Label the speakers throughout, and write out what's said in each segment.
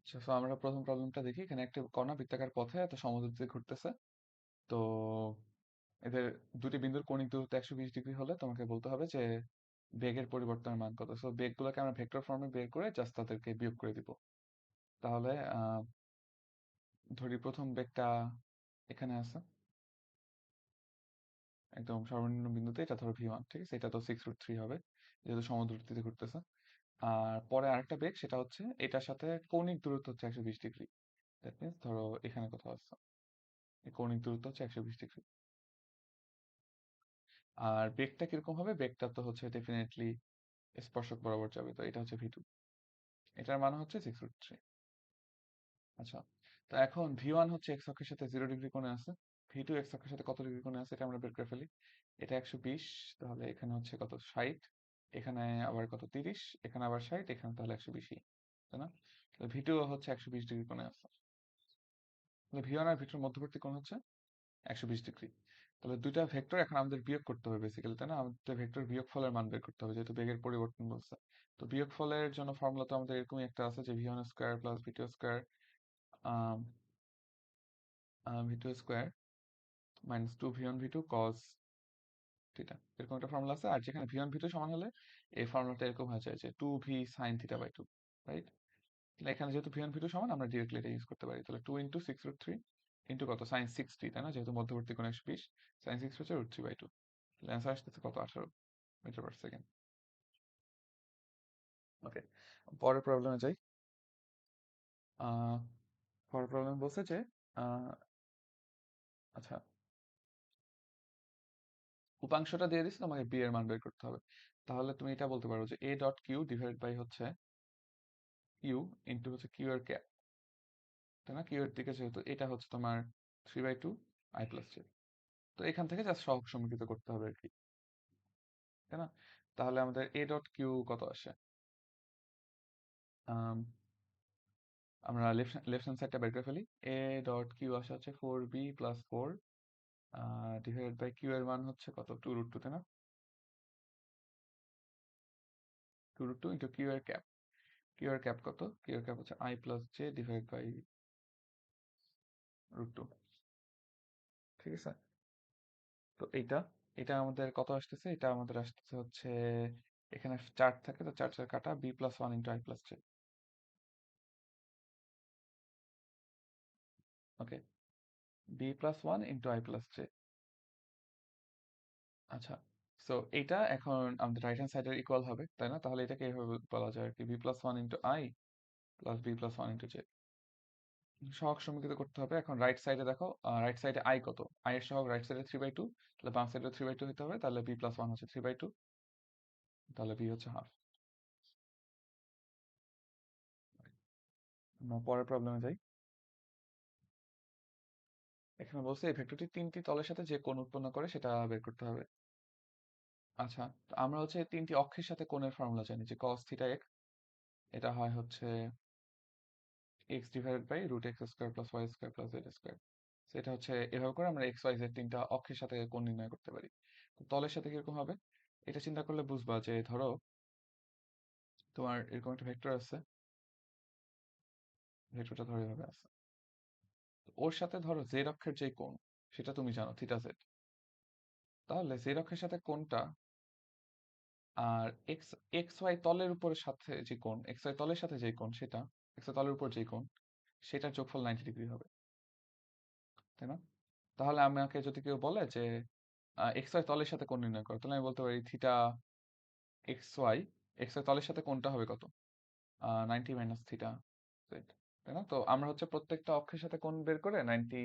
Speaker 1: আচ্ছা, so আমরা প্রথম প্রবলেমটা দেখি। এখানে একটা কণা বৃত্তাকার পথে একটা সমদ্রুতিতে ঘুরতেছে। তো এদের দুটি বিন্দুর কৌণিক দূরত্ব 120 ডিগ্রি হলে তোমাকে বলতে হবে যে বেগের পরিবর্তনের মান কত। সো বেগগুলোকে আমরা ভেক্টর ফর্মে বের করে জাস্ট তাদেরকে বিয়োগ করে দিব। তাহলে ধরি প্রথম বেগটা এখানে আছে, একদম সর্বনিম্ন বিন্দুতে। এটা ধরো v1, ঠিক আছে? এটা তো 6√3 হবে যেহেতু সমদ্রুতিতে ঘুরতেছে। আর পরে আরেকটা বেগ, সেটা হচ্ছে এটার সাথে কৌণিক দূরত্ব হচ্ছে 120 ডিগ্রি। দ্যাট মিনস ধরো এখানে কোথাও আছে, এই কৌণিক দূরত্ব হচ্ছে 120 ডিগ্রি। আর বেগটা কিরকম হবে? বেগটা তো হচ্ছে ডেফিনেটলি স্পর্শক বরাবর যাবে, তো এটা হচ্ছে v2। এটার মান হচ্ছে 6√3। আচ্ছা, তো এখন v1 হচ্ছে x অক্ষের সাথে 0 ডিগ্রি কোণে আছে, v2 x অক্ষের সাথে কত ডিগ্রি কোণে আছে এটা আমরা বের করে ফেলি। এটা 120, তাহলে এখানে হচ্ছে কত 60, এখানে আবার কত 30, এখানে আবার 60, এখানে তাহলে 120ই, তাই না? তাহলে v2 হচ্ছে 120 ডিগ্রি কোণে আছে। তাহলে v1 আর v2 এর মধ্যবর্তী কোণ হচ্ছে 120 ডিগ্রি। তাহলে দুইটা ভেক্টর এখন আমাদের বিয়োগ করতে হবে বেসিক্যালি, তাই না? আমাদের ভেক্টর বিয়োগফলের মান বের করতে হবে যেহেতু বেগের পরিবর্তন বলছে। তো বিয়োগফলের জন্য ফর্মুলা তো আমাদের এরকমই একটা আছে যে v1 square plus v2 square v2 square minus 2v1 v2 cos theta, এরকম একটা ফর্মুলা আছে। আর যেখানে v1 v2 সমান হলে এই ফর্মুলাটা এরকম হয়ে যায় যে 2v sin theta by 2, right? তাহলে এখানে যেহেতু v1 v2 সমান, আমরা ডিরেক্টলি এটা ইউজ করতে পারি। তাহলে 2 ইন্টু 6√3 ইন্টু কত sin 60, তাই না? যেহেতু মধ্যবর্তী কোণ 120, sin 60 হচ্ছে √3/2। তাহলে অ্যান্সার আসতেছে কত? 18 মিটার পার সেকেন্ড। ওকে, পরের প্রবলেমে যাই। আহ, পরের প্রবলেম বলছে যে আহ, আচ্ছা, উপাংশটা দিয়ে দিচ্ছে, তোমাকে বি এর মান বের করতে হবে। তাহলে তুমি এটা বলতে পারো যে a dot q divide by হচ্ছে ইউ ইন্টু হচ্ছে কিউ এর ক্যাপ, তাই না? কিউ এর দিকে যেহেতু এটা হচ্ছে তোমার 3/2 আই প্লাস জে। তো এখান থেকে জাস্ট সহগ সমীকৃত করতে হবে আর কি, তাই না? তাহলে আমাদের এ ডট কিউ কত আসে? আম, আমরা লেফট হ্যান্ড সাইডটা বের করে ফেলি। এ ডট কিউ আসে হচ্ছে 4b plus 4 divided by Q এর মান হচ্ছে কত? 2√2, তাই না? 2√2 ইন্টু কিউ এর ক্যাপ। কিউ এর ক্যাপ কত? কিউ এর ক্যাপ হচ্ছে i plus j divide by √2, ঠিক আছে? তো এইটা এটা আমাদের কত আসতেছে? এটা আমাদের আসতেছে হচ্ছে, এখানে 4 থাকে তো 4 4 কাটা, b plus 1 into i plus j. Okay, b plus 1 into i plus j. আচ্ছা, সো এটা এখন আমাদের রাইট হ্যান্ড সাইডের ইকুয়াল হবে, তাই না? তাহলে এটাকে এইভাবে বলা যায় আর কি, b plus 1 into i plus b plus 1 into j. সহগ সমীকৃত করতে হবে। এখন রাইট সাইডে দেখো, রাইট সাইডে আই কত? আই এর সহগ রাইট সাইডে 3/2, তাহলে বাম সাইডে 3/2 হতে হবে। তাহলে বি প্লাস 1 হচ্ছে 3/2, তাহলে বি হচ্ছে হাফ। আমরা পরের প্রবলেমে যাই। এখানে বলছে এই ভেক্টরটি তিনটি তলের সাথে যে কোণ উৎপন্ন করে সেটা বের করতে হবে। আচ্ছা, তো আমরা হচ্ছে তিনটি অক্ষের সাথে কোণের ফর্মুলা জানি যে cos থিটা এক্স, এটা হয় হচ্ছে x divided by root x square plus y square plus z square. সেটা হচ্ছে এভাবে করে আমরা এক্স ওয়াই জেড তিনটা অক্ষের সাথে কোণ নির্ণয় করতে পারি। তো তলের সাথে কিরকম হবে এটা চিন্তা করলে বুঝবা যে ধরো তোমার এরকম একটা ভেক্টর আছে, ভেক্টরটা ধরো এভাবে আছে। তো ওর সাথে ধরো জেড অক্ষের যে কোণ সেটা তুমি জানো থিটা জেড। তাহলে জেড অক্ষের সাথে কোণটা আর এক্স এক্স ওয়াই তলের উপরের সাথে যে কোণ, এক্স ওয়াই তলের সাথে যে কোণ সেটা, এক্স ওয়াই তলের উপর যে কোণ সেটার যোগফল 90 ডিগ্রি হবে, তাই না? তাহলে আমাকে যদি কেউ বলে যে এক্স ওয়াই তলের সাথে কোণ নির্ণয় করো, তাহলে আমি বলতে পারি theta x y, x y তলের সাথে কোণটা হবে কত? 90 মাইনাস থিটা জেড, তাই না? তো আমরা হচ্ছে প্রত্যেকটা অক্ষের সাথে কোণ বের করে 90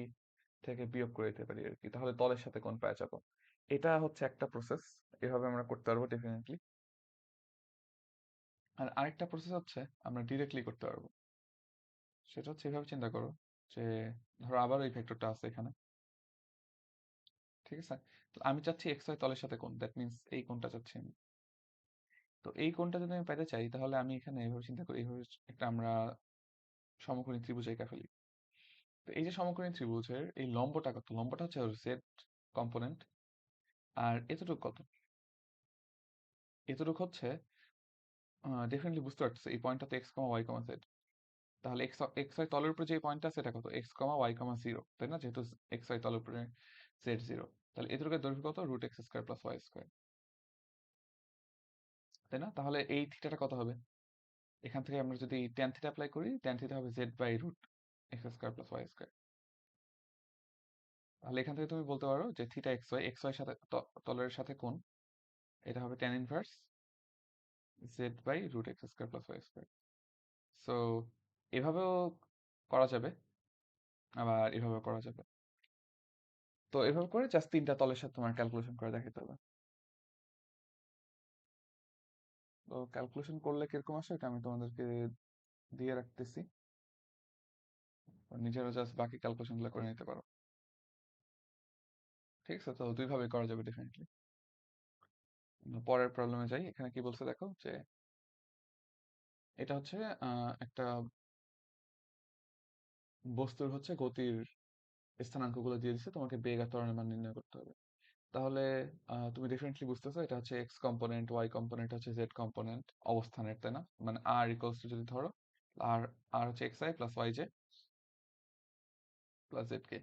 Speaker 1: থেকে বিয়োগ করে দিতে পারি আর কি, তাহলে তলের সাথে কোণ পাওয়া যাবো। এটা হচ্ছে একটা প্রসেস, এভাবে আমরা করতে পারবো ডেফিনেটলি। আর আরেকটা প্রসেস হচ্ছে আমরা ডিরেক্টলি করতে পারবো। সেটা হচ্ছে এভাবে চিন্তা করো যে ধরো আবার ওই ভেক্টরটা আছে এখানে, ঠিক আছে? তো আমি চাচ্ছি এক্স ওয়াই তলের সাথে কোণ, দ্যাট মিনস এই কোণটা চাচ্ছি আমি। তো এই কোণটা যদি আমি পেতে চাই তাহলে আমি এখানে এইভাবে চিন্তা করি, এইভাবে একটা আমরা সমকোণী ত্রিভুজ এঁকে ফেলি। তো এই যে সমকোণী ত্রিভুজের এই লম্বটা কত? লম্বটা হচ্ছে জেড কম্পোনেন্ট। আর এতটুকু কত? এতটুকু হচ্ছে ডেফিনেটলি বুঝতে পারতেছে এই পয়েন্টটাতে এক্স কমা ওয়াই কমা জেড। তাহলে এক্স ওয়াই তলের উপরে যে পয়েন্ট আছে এটা কত, এক্স কমা ওয়াই কমা জিরো, তাই না, যেহেতু এক্স ওয়াই তলের উপরে জেড জিরো। তাহলে এদের দৈর্ঘ্য কত, root x square plus y square, তাই না? তাহলে এই থিটাটা কত হবে, এখান থেকে আমরা যদি ট্যান থিটা অ্যাপ্লাই করি, ট্যান থিটা হবে z by root x square plus y square. তাহলে এখান থেকে তুমি বলতে পারো যে থিটা এক্স ওয়াই সাথে তলের সাথে কোণ, এটা হবে tan inverse z by root x square plus y square. So এভাবেও করা যাবে, আবার এভাবেও করা যাবে। তো এভাবে করে জাস্ট তিনটা তলের সাথে তোমার ক্যালকুলেশন করে দেখাতে হবে। তো ক্যালকুলেশন করলে কিরকম আসে এটা আমি তোমাদেরকে দিয়ে রাখতেছি, নিজেরা জাস্ট বাকি ক্যালকুলেশন গুলো করে নিতে পারো। ঠিক আছে, তো দুইভাবে করা যাবে ডেফিনেটলি। পরের প্রবলেমে যাই, এখানে কি বলছে দেখো, যে এটা হচ্ছে একটা বস্তুর হচ্ছে গতির স্থানাঙ্কগুলো দিয়ে দিচ্ছে, তোমাকে বেগ আর ত্বরণের মান নির্ণয় করতে হবে। তাহলে তুমি ডেফিনেটলি বুঝতেছো এটা হচ্ছে এক্স কম্পোনেন্ট, ওয়াই কম্পোনেন্ট হচ্ছে জেড কম্পোনেন্ট অবস্থানের, তাই না? মানে আর ইকুয়ালস টু যদি ধরো, আর আর হচ্ছে x i plus y j plus z কে,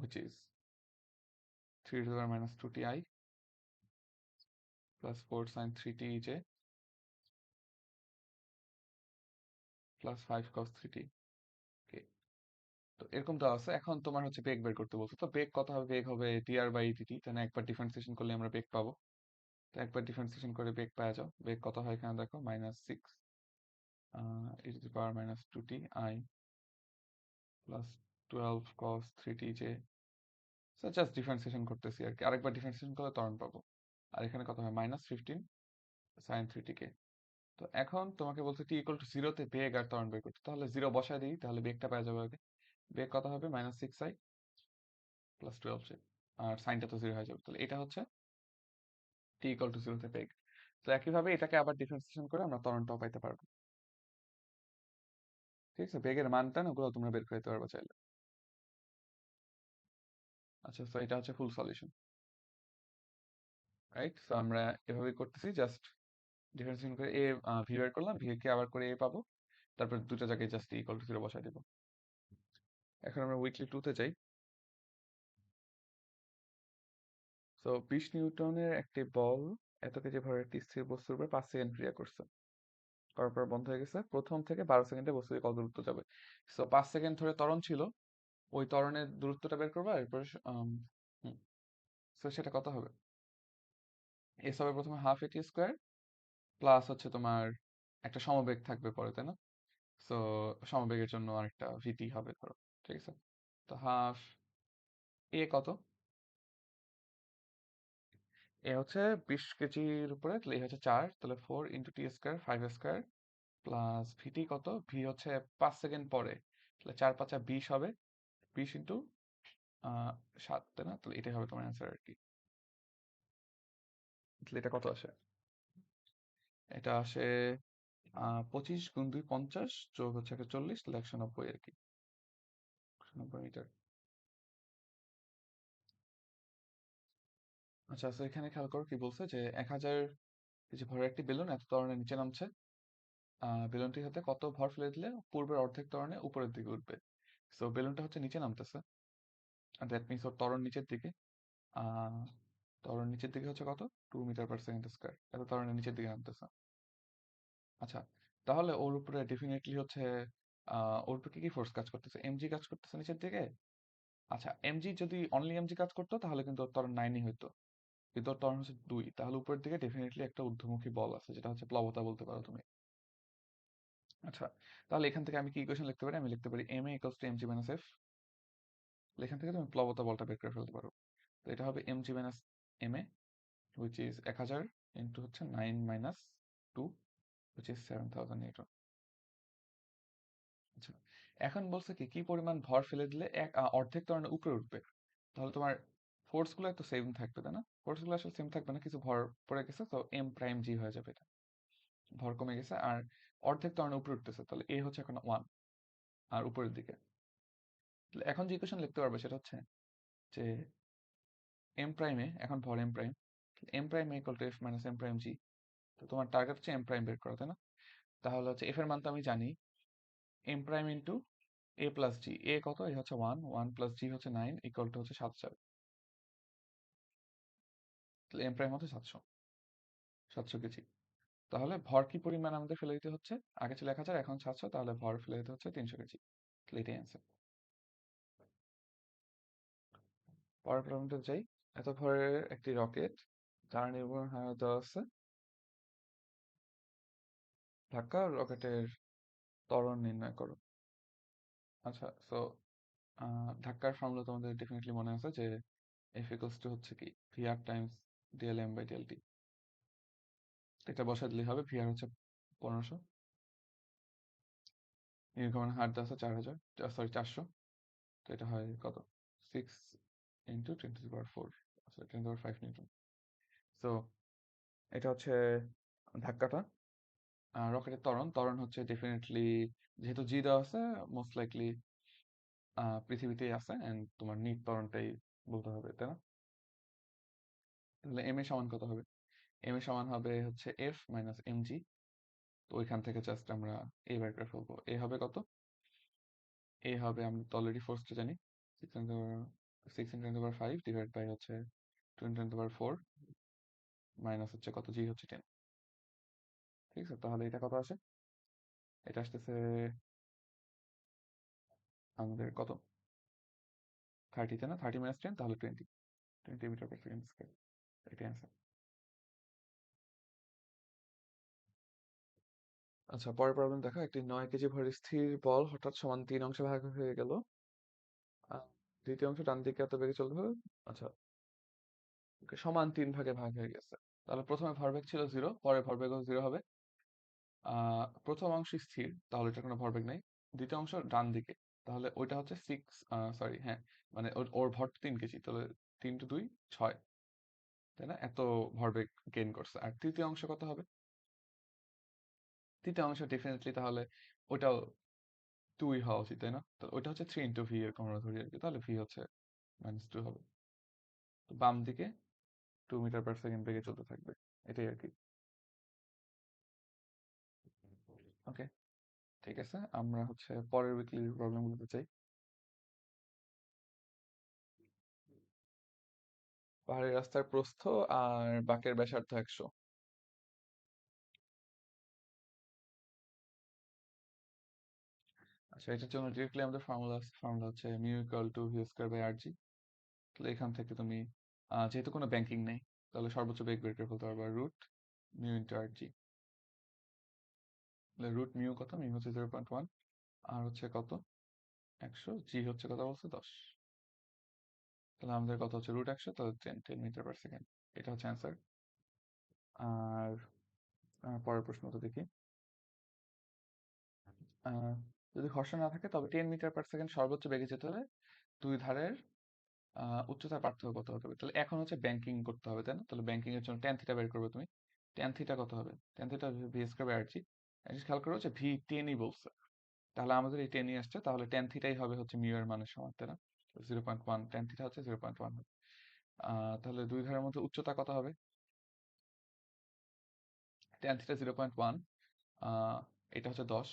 Speaker 1: which is 3 to the power minus 2 ti plus 4 sin 3 t j plus 5 cos 3 t কে। তো এরকম দেওয়া আছে, এখন তোমার হচ্ছে বেগ বের করতে বলছো। তো বেগ কত হবে, বেগ হবে dr বাই dt, তাই না? একবার ডিফারেন্সিয়েশন করলে আমরা বেগ পাবো। তো একবার ডিফারেন্সিয়েশন করে বেগ পাওয়া যাও। বেগ কত হয় এখানে দেখো, -6 e to the power minus 2 t I plus 12 cos 3 t j। So just differentiation করতেছি আর কি, আরেকবার ডিফারেন্সিয়েশন করলে ত্বরণ পাবো। আর এখানে কত হয়, -15 sin 3 t কে। তো এখন তোমাকে বলছে টি ইকুয়াল টু জিরোতে বেগ আর ত্বরণ বের করতে, তাহলে জিরো বসায় দিই, তাহলে বেগটা পাওয়া যাবে আগে। বেগ কত হবে, -6i প্লাস 12j, আর সাইনটা তো জিরো হয়ে যাবে। তাহলে এটা হচ্ছে টি ইকুয়াল টু জিরোতে বেগ। তো একইভাবে এটাকে আবার ডিফারেন্সিয়েশন করে আমরা ত্বরণটাও পাইতে পারবো। ঠিক আছে, বেগের মানটা না ওগুলো তোমরা বের করে দিতে পারবে চাইলে। আচ্ছা, তো এটা হচ্ছে ফুল সলিউশন, রাইট? তো আমরা এভাবেই করতেছি, জাস্ট ডিফারেন্সিয়েশন করে এ ভি বের করলাম, ভি কে আবার করে এ পাবো, তারপর দুটো জায়গায় জাস্ট ইকুয়াল টু জিরো বসাই দিব। এখন আমরা উইকলি টুতে যাই। তো 20 নিউটনের একটি বল এত কেজি ভরের একটি স্থির বস্তুর উপর 5 সেকেন্ড ক্রিয়া করছে, করার পর বন্ধ হয়ে গেছে। প্রথম থেকে 12 সেকেন্ডে বস্তুটি কত দূরত্ব যাবে? সো 5 সেকেন্ড ধরে ত্বরণ ছিল, ওই ত্বরণের দূরত্বটা বের করবা, এরপর সো সেটা কত হবে, এস হবে প্রথমে হাফ এটি স্কোয়ার প্লাস হচ্ছে তোমার একটা সমবেগ থাকবে পরে, তাই না? সো সমবেগের জন্য আরেকটা ভিটি হবে ধরো, ঠিক আছে? তো হাফ এ কত, এ হচ্ছে 20 কেজির উপরে, তাহলে এ হচ্ছে 4, তাহলে 4 into T square 5 square plus ভিটি কত, ভি হচ্ছে 5 সেকেন্ড পরে, তাহলে 4 5 20 হবে, 20 ইন্টু 7, তাই না? তাহলে এটাই হবে তোমার অ্যান্সার আর কি। তাহলে এটা কত আসে, এটা আসে 25 গুণ 2 50 যোগ হচ্ছে 40, তাহলে 190 আর কি, 190 মিটার। আচ্ছা, তো এখানে খেয়াল করো কি বলছে, যে 1000 কেজি ভরের একটি বেলুন এত ত্বরণে নিচে নামছে, বেলুনটির হাতে কত ভর ফেলে দিলে পূর্বের অর্ধেক ত্বরণে উপরের দিকে উঠবে। সো বেলুনটা হচ্ছে নিচে নামতেছে, আর দ্যাট মিনস ওর ত্বরণ নিচের দিকে। আহ ত্বরণ নিচের দিকে হচ্ছে কত, 2 মিটার পার সেকেন্ড স্কোয়ার, এত ত্বরণের নিচের দিকে নামতেছে। আচ্ছা, তাহলে ওর উপরে ডেফিনেটলি হচ্ছে ওর উপরে কি কি ফোর্স কাজ করতেছে, এমজি কাজ করতেছে নিচের দিকে। আচ্ছা, এমজি যদি অনলি এমজি কাজ করতো তাহলে কিন্তু ওর ত্বরণ 9ই হইতো, কিন্তু ওর ত্বরণ হচ্ছে 2, তাহলে উপরের দিকে ডেফিনেটলি একটা ঊর্ধ্বমুখী বল আছে, যেটা হচ্ছে প্লবতা বলতে পারো তুমি। আচ্ছা, তাহলে এখান থেকে আমি কি ইকুয়েশন লিখতে পারি, আমি লিখতে পারি m a equals to m g minus f. এখান থেকে তুমি প্লবতা বলটা বের করে ফেলতে পারো। তো এটা হবে m g minus m a, which is 1000 into হচ্ছে 9 মাইনাস 2, হুইচ ইজ 7000 নিউটন। আচ্ছা, এখন বলছে কি কি পরিমাণ ভর ফেলে দিলে অর্ধেক ত্বরণের উপরে উঠবে। তাহলে তোমার ফোর্স গুলো একটু সেম থাকবে, তাই না? ফোর্স গুলো আসলে সেম থাকবে না, কিছু ভর পড়ে গেছে, তো এম প্রাইম জি হয়ে যাবে, এটা ভর কমে গেছে আর অর্ধেক ত্বরণের উপরে উঠতেছে, তাহলে এ হচ্ছে এখন 1 আর উপরের দিকে। তাহলে এখন যে ইকুয়েশন লিখতে পারবে সেটা হচ্ছে যে এম প্রাইমে এখন ভর M prime, M prime equal to F minus M prime G. তো তোমার টার্গেট হচ্ছে এম প্রাইম বের করা, তাই না? তাহলে হচ্ছে এফ এর মান তো আমি জানি, এম প্রাইম ইন্টু এ প্লাস জি। এ কত? এ হচ্ছে 1, 1 প্লাস জি হচ্ছে 9, ইকুয়াল টু হচ্ছে 700। তাহলে এম প্রাইম হচ্ছে 700 কেজি। তাহলে ভর কি পরিমাণ আমাদের ফেলে দিতে হচ্ছে? আগে ছিল 1000, এখন 700, তাহলে ভর ফেলে দিতে হচ্ছে 300 কেজি। তাহলে এটাই অ্যান্সার। পরের প্রবলেমটা যাই। এত ভরের একটি রকেট তারা নির্ভর হাওয়া দেওয়া আছে, ধাক্কা রকেটের ত্বরণ নির্ণয় করো। আচ্ছা, সো ধাক্কার ফর্মুলা তোমাদের ডেফিনেটলি মনে আছে যে এফ ইকুয়ালস টু হচ্ছে কি VR times DL M by DL T. এটা বসাই দিলেই হবে। ভিআর হচ্ছে 1500, নির্গমনের হার দেওয়া আছে 4000, সরি 400। তো এটা হয় কত? 6 ইন্টু 10⁴, আচ্ছা 10⁵ নিউটন। সো এটা হচ্ছে ধাক্কাটা। রকেটের ত্বরণ, ত্বরণ হচ্ছে ডেফিনেটলি, যেহেতু জি দেওয়া আছে, মোস্ট লাইকলি পৃথিবীতেই আছে, এন্ড তোমার নিট ত্বরণটাই বলতে হবে, তাই না? তাহলে এম এর সমান কত হবে? এম এর সমান হবে হচ্ছে এফ মাইনাস এম জি। তো ওইখান থেকে জাস্ট আমরা এ বের করে ফেলবো। এ হবে কত? এ হবে, আমরা তো অলরেডি ফোর্সটা জানি, 6 × 10⁵ ডিভাইড বাই হচ্ছে 2 × 10⁴, মাইনাস হচ্ছে কত? জি হচ্ছে 10। ঠিক আছে, তাহলে এটা কত আসে? এটা আসতেছে আমাদের কত? 30, তাই না? 30 মাইনাস 10, তাহলে 20 মিটার পার সেকেন্ড স্কয়ার। এটাই অ্যান্সার। আচ্ছা, পরের প্রবলেম দেখো। একটি 9 কেজি ভরের স্থির বল হঠাৎ সমান 3 অংশে ভাগ হয়ে গেল। দ্বিতীয় অংশ ডান দিকে এত বেগে চলতে হবে। আচ্ছা, সমান 3 ভাগে ভাগ হয়ে গেছে। তাহলে প্রথমে ভরবেগ ছিল 0, পরে ভরবেগও 0 হবে। প্রথম অংশ স্থির, তাহলে এটা কোনো ভরবেগ নাই। দ্বিতীয় অংশ ডান দিকে, তাহলে ওইটা হচ্ছে 6, সরি হ্যাঁ, মানে ওর ওর ভর 3 কেজি, তাহলে 3 টু 2 6, তাই না? এত ভরবেগ গেইন করছে। আর তৃতীয় অংশ কত হবে? তৃতীয় অংশ ডেফিনেটলি তাহলে ওটাও 2 হওয়া উচিত, তাই না? তো ওইটা হচ্ছে 3 ইন্টু ভি এর আমরা ধরি আর কি, তাহলে ভি হচ্ছে -2 হবে। তো বাম দিকে 2 মিটার পার সেকেন্ড বেগে চলতে থাকবে, এটাই আর কি। ওকে, ঠিক আছে, আমরা হচ্ছে পরের উইকলি প্রবলেম গুলোতে চাই। পাহাড়ি রাস্তার প্রস্থ আর বাঁকের ব্যাসার্ধ 100। আচ্ছা, এটার জন্য ডিরেক্টলি আমাদের ফর্মুলা হচ্ছে mu equal to V square by R G. তাহলে এখান থেকে তুমি যেহেতু কোনো ব্যাংকিং নেই, তাহলে সর্বোচ্চ বেগ বের করে ফেলতে পারবা রুট মিউ ইন্টু আর জি। তাহলে রুট মিউ কত? মিউ হচ্ছে 0.1, আর হচ্ছে কত? 100, জি হচ্ছে কত বলছে? 10। তাহলে আমাদের কত হচ্ছে? রুট 100, তাহলে 10 মিটার পার সেকেন্ড। এটা হচ্ছে অ্যান্সার। আর পরের প্রশ্নটা দেখি। আহ, যদি ঘর্ষণ না থাকে তবে 10 মিটার পার সেকেন্ড সর্বোচ্চ বেগে যেতে হলে দুই ধারের উচ্চতার পার্থক্য কত হতে হবে? তাহলে এখন হচ্ছে ব্যাংকিং করতে হবে, তাই না? তাহলে ব্যাংকিং এর জন্য ট্যান থিটা বের করবে তুমি। ট্যান থিটা কত হবে? Tan theta V square by R G. খেয়াল করো যে ভি 10ই বলছে, তাহলে আমাদের এই 10ই আসছে, তাহলে ট্যান থিটাই হবে হচ্ছে মিউ এর মানের সমান, তাই না? 0.1, ট্যান থিটা হচ্ছে 0.1 হবে। তাহলে দুই ধারের মধ্যে উচ্চতা কত হবে? ট্যান থিটা 0.1, এটা হচ্ছে 10,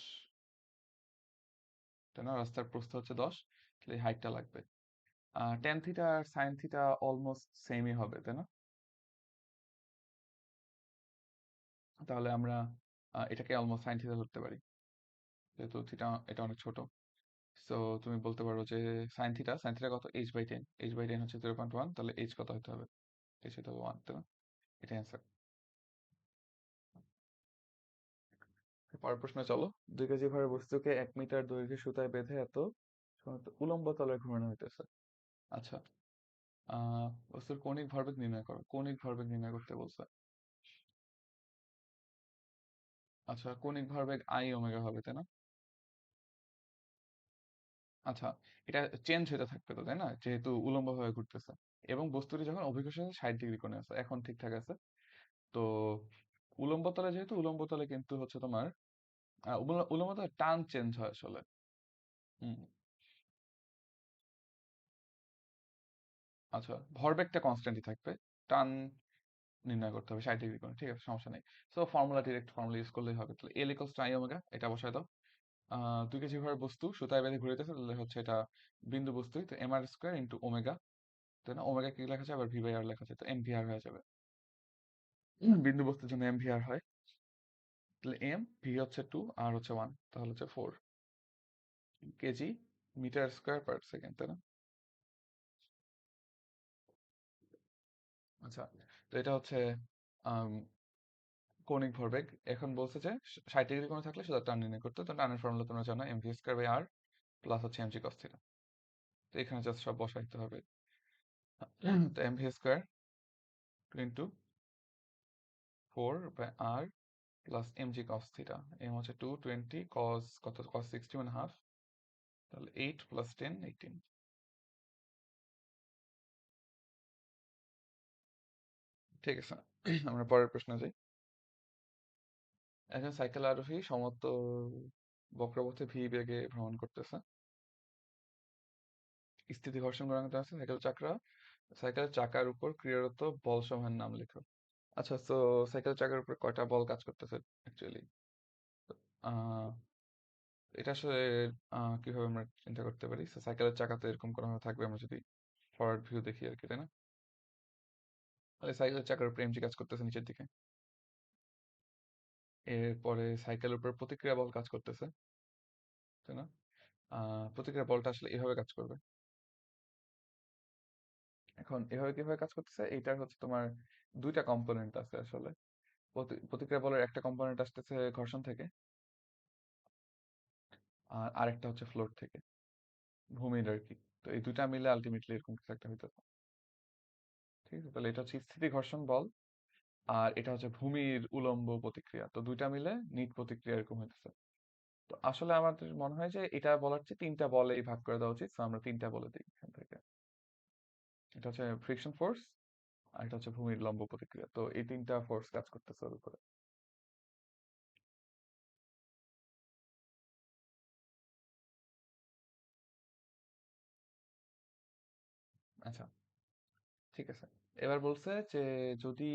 Speaker 1: তাই না? রাস্তার প্রস্থ হচ্ছে 10, তাহলে এই হাইটটা লাগবে। ট্যান থিটা আর সাইন থিটা অলমোস্ট সেমই হবে, তাই না? তাহলে আমরা এটাকে অলমোস্ট সাইন থিটা ধরতে পারি, যেহেতু থিটা এটা অনেক ছোট। সো তুমি বলতে পারো যে সাইন থিটা কত? h/10, h/10 হচ্ছে 0.1, তাহলে h কত হতে হবে? h হতে হবে 1, তাই না? এটা অ্যান্সার। পরের প্রশ্নে চলো। 2 কেজি ভরের বস্তুকে 1 মিটার দৈর্ঘ্যের সুতায় বেঁধে এত সময় উলম্ব তলে ঘুরানো হইতেছে। আচ্ছা, বস্তুর কৌণিক ভরবেগ নির্ণয় করো। কৌণিক ভরবেগ নির্ণয় করতে বলছে। আচ্ছা, কৌণিক ভরবেগ আই ওমেগা হবে, তাই না? আচ্ছা, এটা চেঞ্জ হতে থাকবে তো, তাই না? যেহেতু উলম্ব ভাবে ঘুরতেছে, এবং বস্তুটি যখন অভিকর্ষের সাথে 60 ডিগ্রি কোণে আছে, এখন ঠিকঠাক আছে। তো উলম্ব তলে, যেহেতু উলম্ব তলে কিন্তু হচ্ছে তোমার উলম্ব তলে টান চেঞ্জ হয় আসলে। হুম। আচ্ছা, ভরবেগটা কনস্ট্যান্টই থাকবে, টান নির্ণয় করতে হবে 60 ডিগ্রি কোণে। ঠিক আছে, সমস্যা নেই। So formula, direct formula use করলেই হবে। তাহলে এল ইকুয়ালস টু আই ওমেগা, এটা বসায় দাও। 2 কেজি ভরের বস্তু সুতায় বেঁধে ঘুরাইতেছে, তাহলে হচ্ছে এটা বিন্দু বস্তুই, তো M R square into omega, তাই না? ওমেগা কি লেখা যায়, আবার ভি বাই আর লেখা যায়, তো এম ভি আর হয়ে যাবে। বিন্দু বস্তুর জন্য এম ভি আর হয়, তাহলে এম ভি হচ্ছে 2, আর হচ্ছে 1, তাহলে হচ্ছে 4 kg metre square per second, তাই না? আচ্ছা, তো এটা হচ্ছে আম, কৌণিক ভরবেগ। এখন বলছে যে 60 ডিগ্রি কোণে থাকলে সেটা টান নির্ণয় করতে, তো টানের ফর্মুলা তোমরা জানো, m v square by r plus হচ্ছে এম জি কস থিটা। তো এখানে জাস্ট সব বসাইতে হবে। তো m v square into 4/r plus m g cos theta, m হচ্ছে 220, কস কত, কস 60 মানে হাফ, তাহলে 8 প্লাস 10 18। ঠিক আছে, আমরা পরের প্রশ্নে যাই। একজন সাইকেল আরোহী সমতল বক্রপথে ভি বেগে ভ্রমণ করতেছে, স্থিতি ঘর্ষণ গুণাঙ্ক আছে সাইকেলের চাকার উপর ক্রিয়ারত বল সমূহের নাম লেখো। আচ্ছা, তো সাইকেলের চাকার উপর কয়টা বল কাজ করতেছে অ্যাকচুয়ালি? আহ এটা আসলে কিভাবে আমরা চিন্তা করতে পারি? সাইকেলের চাকা তো এরকম কোনো ভাবে থাকবে, আমরা যদি ফরওয়ার্ড ভিউ দেখি আর কি, তাই না? তাহলে সাইকেলের চাকার উপর এমজি কাজ করতেছে নিচের দিকে, এরপরে সাইকেলের উপর প্রতিক্রিয়া বল কাজ করতেছে, তাই না? প্রতিক্রিয়া বলটা আসলে এভাবে কাজ করবে। এখন এভাবে কিভাবে কাজ করতেছে, এইটার হচ্ছে তোমার দুইটা কম্পোনেন্ট আছে আসলে। প্রতিক্রিয়া বলের একটা কম্পোনেন্ট আসতেছে ঘর্ষণ থেকে, আর আরেকটা হচ্ছে ফ্লোর থেকে, ভূমির আর কি। তো এই দুইটা মিলে আলটিমেটলি এরকম কিছু একটা হইতেছে। ঠিক আছে, তাহলে এটা হচ্ছে স্থিতি ঘর্ষণ বল, আর এটা হচ্ছে ভূমির উলম্ব প্রতিক্রিয়া, তো দুইটা মিলে নিট প্রতিক্রিয়া এরকম হইতেছে। তো আসলে আমাদের মনে হয় যে এটা বলার চেয়ে তিনটা বলেই ভাগ করে দেওয়া উচিত, তো আমরা তিনটা বলে দিই এখান থেকে। এটা হচ্ছে ফ্রিকশন ফোর্স, আর এটা হচ্ছে ভূমির লম্ব প্রতিক্রিয়া, তো এই তিনটা ফোর্স কাজ করতেছে ওর উপরে। আচ্ছা, ঠিক আছে। এবার বলছে যে যদি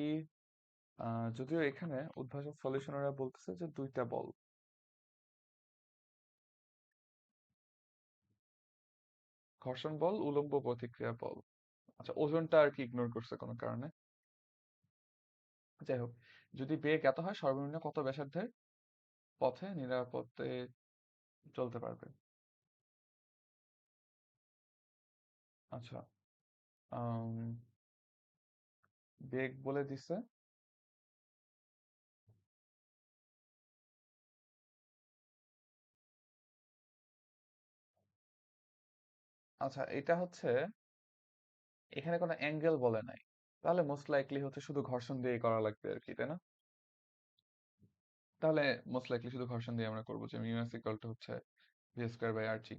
Speaker 1: যদিও এখানে উদ্ভাসক সলিউশনাররা বলতেছে যে দুইটা বল, ঘর্ষণ বল, উলম্ব প্রতিক্রিয়া বল। আচ্ছা, ওজনটা আর কি ইগনোর করছে কোনো কারণে। যাই হোক, যদি বেগ এত হয়, সর্বনিম্ন কত ব্যাসার্ধের পথে নিরাপদে চলতে পারবে? আচ্ছা, আম, বেগ বলে দিছে। আচ্ছা, এটা হচ্ছে এখানে কোনো অ্যাঙ্গেল বলে নাই, তাহলে মোস্ট লাইকলি হচ্ছে শুধু ঘর্ষণ দিয়ে করা লাগবে আর কি, তাই না? তাহলে মোস্ট লাইকলি শুধু ঘর্ষণ দিয়ে আমরা করবো, যে মিউ এস ইকুয়াল টু হচ্ছে v square by R g.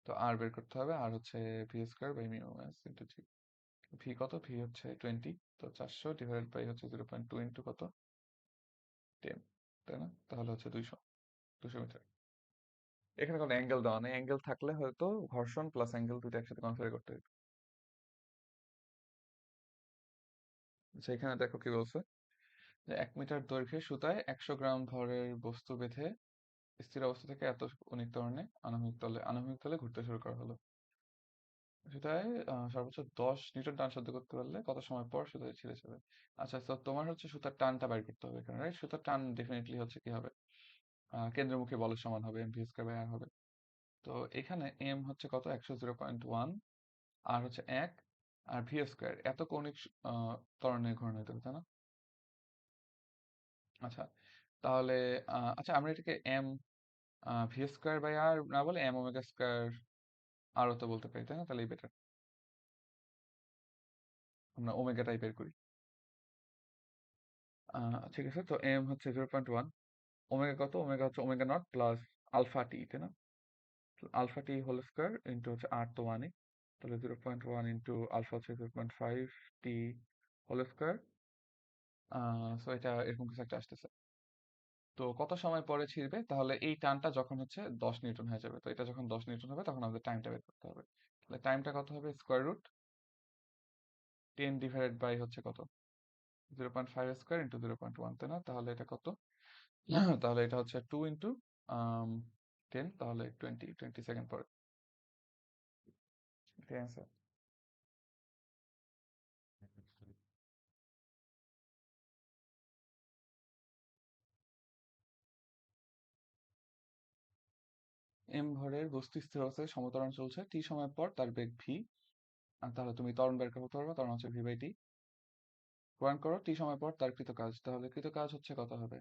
Speaker 1: তো আর বের করতে হবে, আর হচ্ছে v square by mu s into g. V কত, ভি হচ্ছে 20, তো 400 ডিভাইডেড বাই হচ্ছে 0.2 ইন্টু কত, 10, তাই না? তাহলে হচ্ছে 200 মিটার। এখানে কোনো অ্যাঙ্গেল দেওয়া নেই, অ্যাঙ্গেল থাকলে হয়তো ঘর্ষণ প্লাস অ্যাঙ্গেল দুটো একসাথে কনসিডার করতে হবে। আচ্ছা, এখানে দেখো কি বলছে, যে 1 মিটার দৈর্ঘ্যের সুতায় 100 গ্রাম ভরের বস্তু বেঁধে স্থির অবস্থা থেকে এত কৌণিক ত্বরণে আনুভূমিক তলে ঘুরতে শুরু করা হলো। সুতায় সর্বোচ্চ 10 নিউটন টান সহ্য করতে পারলে কত সময় পর সুতা ছিঁড়ে যাবে? আচ্ছা, তো তোমার হচ্ছে সুতার টানটা বাইর করতে হবে এখানে, রাইট? সুতার টান ডেফিনেটলি হচ্ছে কি হবে, কেন্দ্রমুখী বলের সমান হবে, এম ভি স্কয়ার বাই আর হবে। তো এখানে এম হচ্ছে কত, 100 0.1, আর হচ্ছে 1, আর ভি স্কয়ার এত কৌণিক ত্বরণের ঘূর্ণন হতে হবে, তাই না? আচ্ছা, তাহলে আচ্ছা, আমরা এটাকে এম ভি স্কয়ার বাই আর না বলে এম ওমেগা স্কয়ার আরও তো বলতে পারি, তাই না? তাহলে বেটার আমরা ওমেগাটাই বের করি। ঠিক আছে, তো এম হচ্ছে 0.1, ওমেগা কত, ওমেগা হচ্ছে omega naught plus alpha t, তাই না? Alpha t whole square into হচ্ছে আর তো ওয়ানই, তাহলে 0.1 ইন্টু আলফা হচ্ছে 0.5 টি হোল স্কয়ার। সো এটা এরকম কিছু একটা আসতেছে। তো কত সময় পরে ছিঁড়বে, তাহলে এই টানটা যখন হচ্ছে 10 নিউটন হয়ে যাবে, তো এটা যখন 10 নিউটন হবে তখন আমাদের টাইমটা বের করতে হবে। তাহলে টাইমটা কত হবে, স্কোয়ার রুট 10 ডিভাইডেড বাই হচ্ছে কত, 0.5 স্কোয়ার ইন্টু 0.1, তাই না? তাহলে এটা কত, তাহলে এটা হচ্ছে 2 ইন্টু 10, তাহলে 20 সেকেন্ড পরে। ঠিক আছে। এম ভরের বস্তু স্থির অবস্থায় সমত্বরণ চলছে টি সময় পর তার বেগ ভি। আর তাহলে তুমি ত্বরণ বের করতে পারবে, ত্বরণ হচ্ছে ভি বাই টি। প্রমাণ করো টি সময় পর তার কৃত কাজ। তাহলে কৃত কাজ হচ্ছে কত হবে?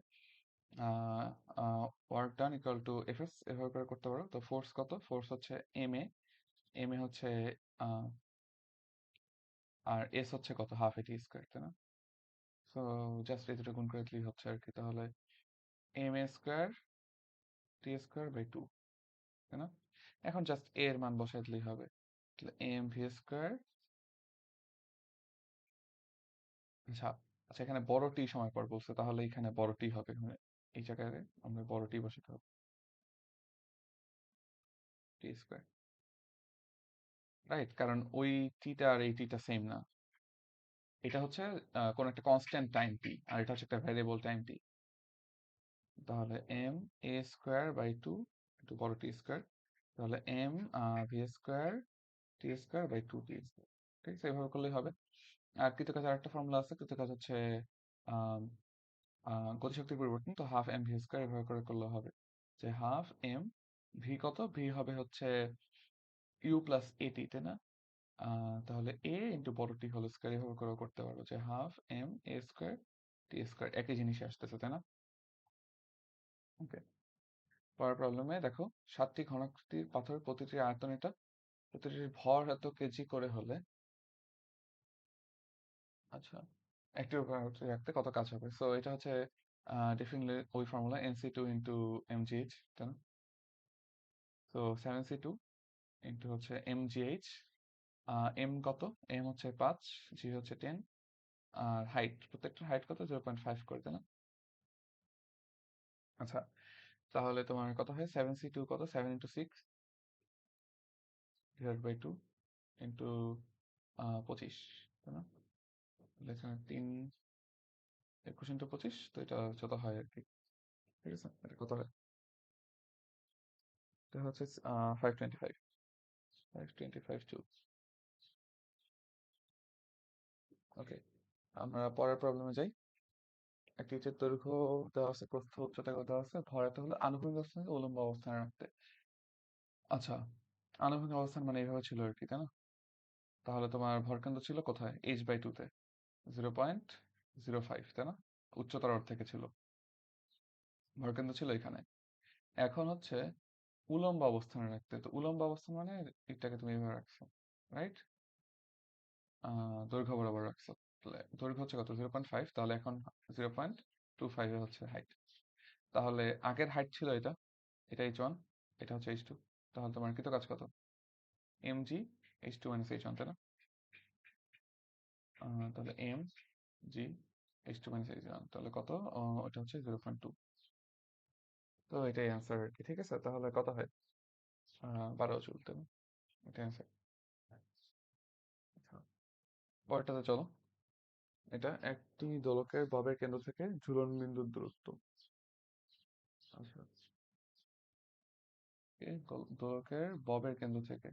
Speaker 1: Work done equal to F S, এভাবে করে করতে পারো। তো ফোর্স কত? ফোর্স হচ্ছে এম এ। এম এ হচ্ছে আহ, আর এস হচ্ছে কত? হাফ এটি স্কোয়ার, তাই না? সো জাস্ট এই দুটো গুণ করে দিলেই হচ্ছে আর কি। তাহলে m a square t square by two, তাই না? এখন জাস্ট এ এর মান বসাই দিলেই হবে। তাহলে এম ভি স্কোয়ার। আচ্ছা, আচ্ছা, এখানে বড় টি সময় পর বলছে, তাহলে এখানে বড় টি হবে, মানে এই জায়গায় আমরা বড় টি বসাতে হবে। টি স্কোয়ার, রাইট? কারণ ওই টিটা আর এই টিটা সেম না। এটা হচ্ছে কোন একটা কনস্ট্যান্ট টাইম টি, আর এটা হচ্ছে একটা ভ্যারিয়েবল টাইম টি। তাহলে m a square by two একটু বড় টি স্কোয়ার। তাহলে m v square t square by two t square. ঠিক আছে, এইভাবে করলেই হবে। আর কৃতকাজের আরেকটা ফর্মুলা আছে। কৃতকাজ হচ্ছে আম, গতিশক্তির পরিবর্তন, তো হাফ এম ভি স্কোয়ার, এভাবে করে করলে হবে যে হাফ এম ভি কত? ভি হবে হচ্ছে ইউ প্লাস এটি, তাই না? তাহলে এ ইন্টু বড় টি হোল স্কোয়ার, এভাবে করে করতে পারবো যে half M a square t square, একই জিনিসই আসতেছে, তাই না? ওকে। পরের প্রবলেমে দেখো, 7টি ঘনাকৃতির পাথর, প্রতিটির আয়তন এটা, প্রতিটির ভর এত কেজি করে হলে, আচ্ছা, একটি উপকরণ রাখতে কত কাজ হবে? সো এটা হচ্ছে ডেফিনেটলি ওই formula NC two into MGH, তাই না? সো 7c2 ইন্টু হচ্ছে এমজিএইচ। এম কত? এম হচ্ছে 5, জি হচ্ছে 10, আর হাইট, প্রত্যেকটা হাইট কত? 0.5 করে, তাই না? আচ্ছা, তাহলে তোমার কত হয়? 7c2 কত? 7 ইন্টু 6 ডিভাইড বাই 2 ইন্টু 25, তাই না? তাহলে এখানে 3 21 ইন্টু 25, তো এটা যত হয় আর কি। ঠিক আছে, এটা কত হয়? এটা হচ্ছে 525, 525 জুল। ওকে, আমরা পরের প্রবলেমে যাই। একটি ইটের দৈর্ঘ্য দেওয়া আছে, প্রস্থ উচ্চতা দেওয়া আছে, ভর এত হলে আনুভূমিক অবস্থান থেকে উলম্ব অবস্থানে রাখতে। আচ্ছা, আনুভূমিক অবস্থান মানে এইভাবে ছিল আর কি, তাই না? তাহলে তোমার ভরকেন্দ্র ছিল কোথায়? এইচ বাই টু তে, 0.05, তাই না? উচ্চতার অর্থ থেকে ছিল, ভরকেন্দ্র ছিল এখানে। এখন হচ্ছে উলম্ব অবস্থানে রাখতে। তো উলম্ব অবস্থান মানে এটাকে তুমি এভাবে রাখছো, রাইট? দৈর্ঘ্য বরাবর রাখছো। তাহলে দৈর্ঘ্য হচ্ছে কত? 0.5, তাহলে এখন 0.25 এ হচ্ছে হাইট। তাহলে আগের হাইট ছিল এটা, এটা এইচ ওয়ান, এটা হচ্ছে এইচ টু। তাহলে তোমার কৃত কাজ কত? M g h two minus h one, তাই না? তাহলে m g h two minus h one, তাহলে কত? ওটা হচ্ছে 0.2। তো এটাই অ্যান্সার আর কি। ঠিক আছে, তাহলে কত হয়? 12 জুল, তাই না? এটাই অ্যান্সার। আচ্ছা, পরেরটাতে চলো। এটা একটি দোলকের ববের কেন্দ্র থেকে ঝুলন বিন্দুর দূরত্ব। আচ্ছা, দোলকের ববের কেন্দ্র থেকে,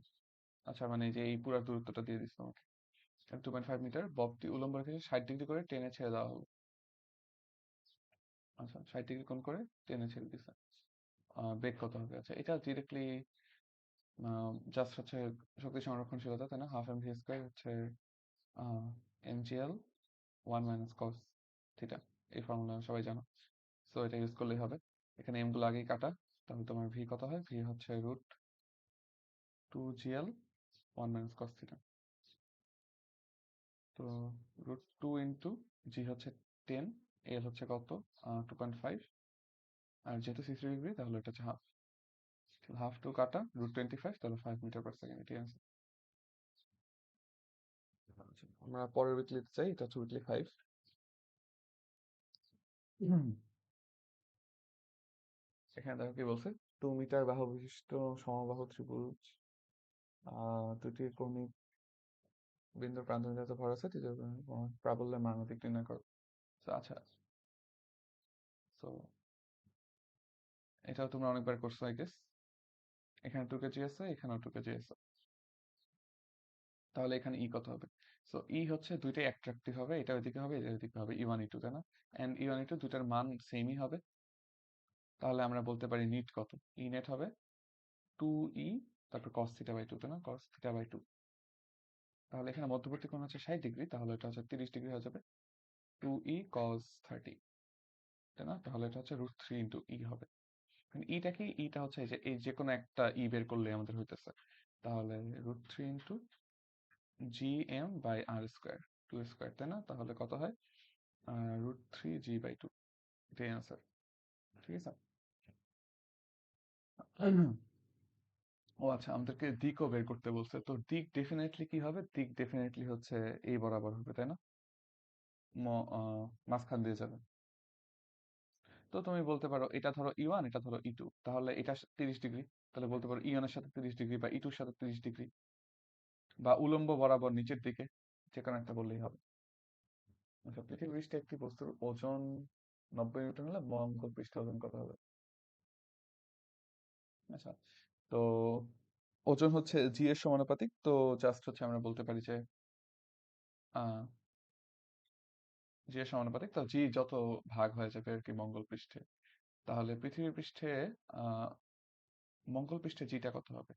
Speaker 1: আচ্ছা, মানে এই যে এই পুরো দূরত্বটা দিয়ে দিচ্ছি তোমাকে। 2.5 মিটার, ববটি উল্লম্ব রেখে 60 ডিগ্রি করে টেনে ছেড়ে দেওয়া হলো। আচ্ছা, 60 ডিগ্রি কোণ করে টেনে ছেড়ে দিছে। বেগ কত হবে? আচ্ছা, এটা ডিরেক্টলি জাস্ট হচ্ছে শক্তি সংরক্ষণশীলতা, তাই না? হাফ এম ভি স্কোয়ার হচ্ছে এমজিএল 1 - cos থিটা। এই ফর্মুলা সবাই জানো, সো এটা ইউজ করলেই হবে। এখানে এম গুলো আগেই কাটা। তাহলে তোমার ভি কত হয়? ভি হচ্ছে √2GL 1 - cos থিটা। তো √2 ইন্টু জি হচ্ছে 10, এল হচ্ছে কত? 2.5, আর যেহেতু 60 ডিগ্রি তাহলে এটা হচ্ছে হাফ। হাফ টু কাটা √25, তাহলে 5 মিটার পার সেকেন্ড, এটি আছে। আমরা পরের উইকলিতে চাই, এটা হচ্ছে উইকলি 5। এখানে দেখো কি বলছে। 2 মিটার বাহু বিশিষ্ট সমবাহু ত্রিভুজ, দুটি কৌণিক বিন্দুর প্রান্ত যাতে ভর আছে, তৃতীয় প্রাবল্যের মান অধিক নির্ণয় করো। তো আচ্ছা, তো এটাও তোমরা অনেকবার করছো আই গেস। এখানে 2 কেজি আছে, এখানেও 2 কেজি আছে। তাহলে এখানে ই কত হবে? সো ই হচ্ছে দুইটাই অ্যাট্রাকটিভ হবে, এটা ওইদিকে হবে, এটা ওইদিকে হবে, ই ওয়ান ই টু, তাই না? And E one E two দুটার মান সেমই হবে। তাহলে আমরা বলতে পারি নিট কত? ই নেট হবে 2e তারপর cos থিটা বাই 2, তাই না? cos theta by 2। তাহলে এখানে মধ্যবর্তী কোণ হচ্ছে 60 ডিগ্রি, তাহলে এটা হচ্ছে 30 ডিগ্রি হয়ে যাবে। 2e cos 30, তাই না? তাহলে এটা হচ্ছে √3 ইন্টু ই হবে। ইটা কি? ইটা হচ্ছে এই যে কোনো একটা ই বের করলে আমাদের হইতেছে। তাহলে √3 into gm by R square, 2 square, তাই না? তাহলে কত হয়? √3g/2, এটাই অ্যান্সার। ঠিক আছে। ও আচ্ছা, আমাদেরকে দিকও বের করতে বলছে, তো দিক ডেফিনেটলি কি হবে? দিক ডেফিনেটলি হচ্ছে এই বরাবর হবে, তাই না? মাঝখান দিয়ে যাবে। তো তুমি বলতে পারো এটা ধরো ই ওয়ান, এটা ধরো ই টু, তাহলে এটা 30 ডিগ্রি, তাহলে বলতে পারো ই ওয়ানের সাথে 30 ডিগ্রি বা ই টুর সাথে 30 ডিগ্রি, বা উলম্ব বরাবর নিচের দিকে, যে কোনো একটা বললেই হবে। আচ্ছা, পৃথিবী পৃষ্ঠে একটি বস্তুর ওজন 90 নিউটন হলে মঙ্গল পৃষ্ঠের ওজন কত হবে? আচ্ছা, তো ওজন হচ্ছে জি এর সমানুপাতিক, তো জাস্ট হচ্ছে আমরা বলতে পারি যে জি এর সমানুপাতিক, তো জি যত ভাগ হয়ে যাবে আর কি মঙ্গল পৃষ্ঠে, তাহলে পৃথিবী পৃষ্ঠে আহ মঙ্গল পৃষ্ঠে জিটা কত হবে?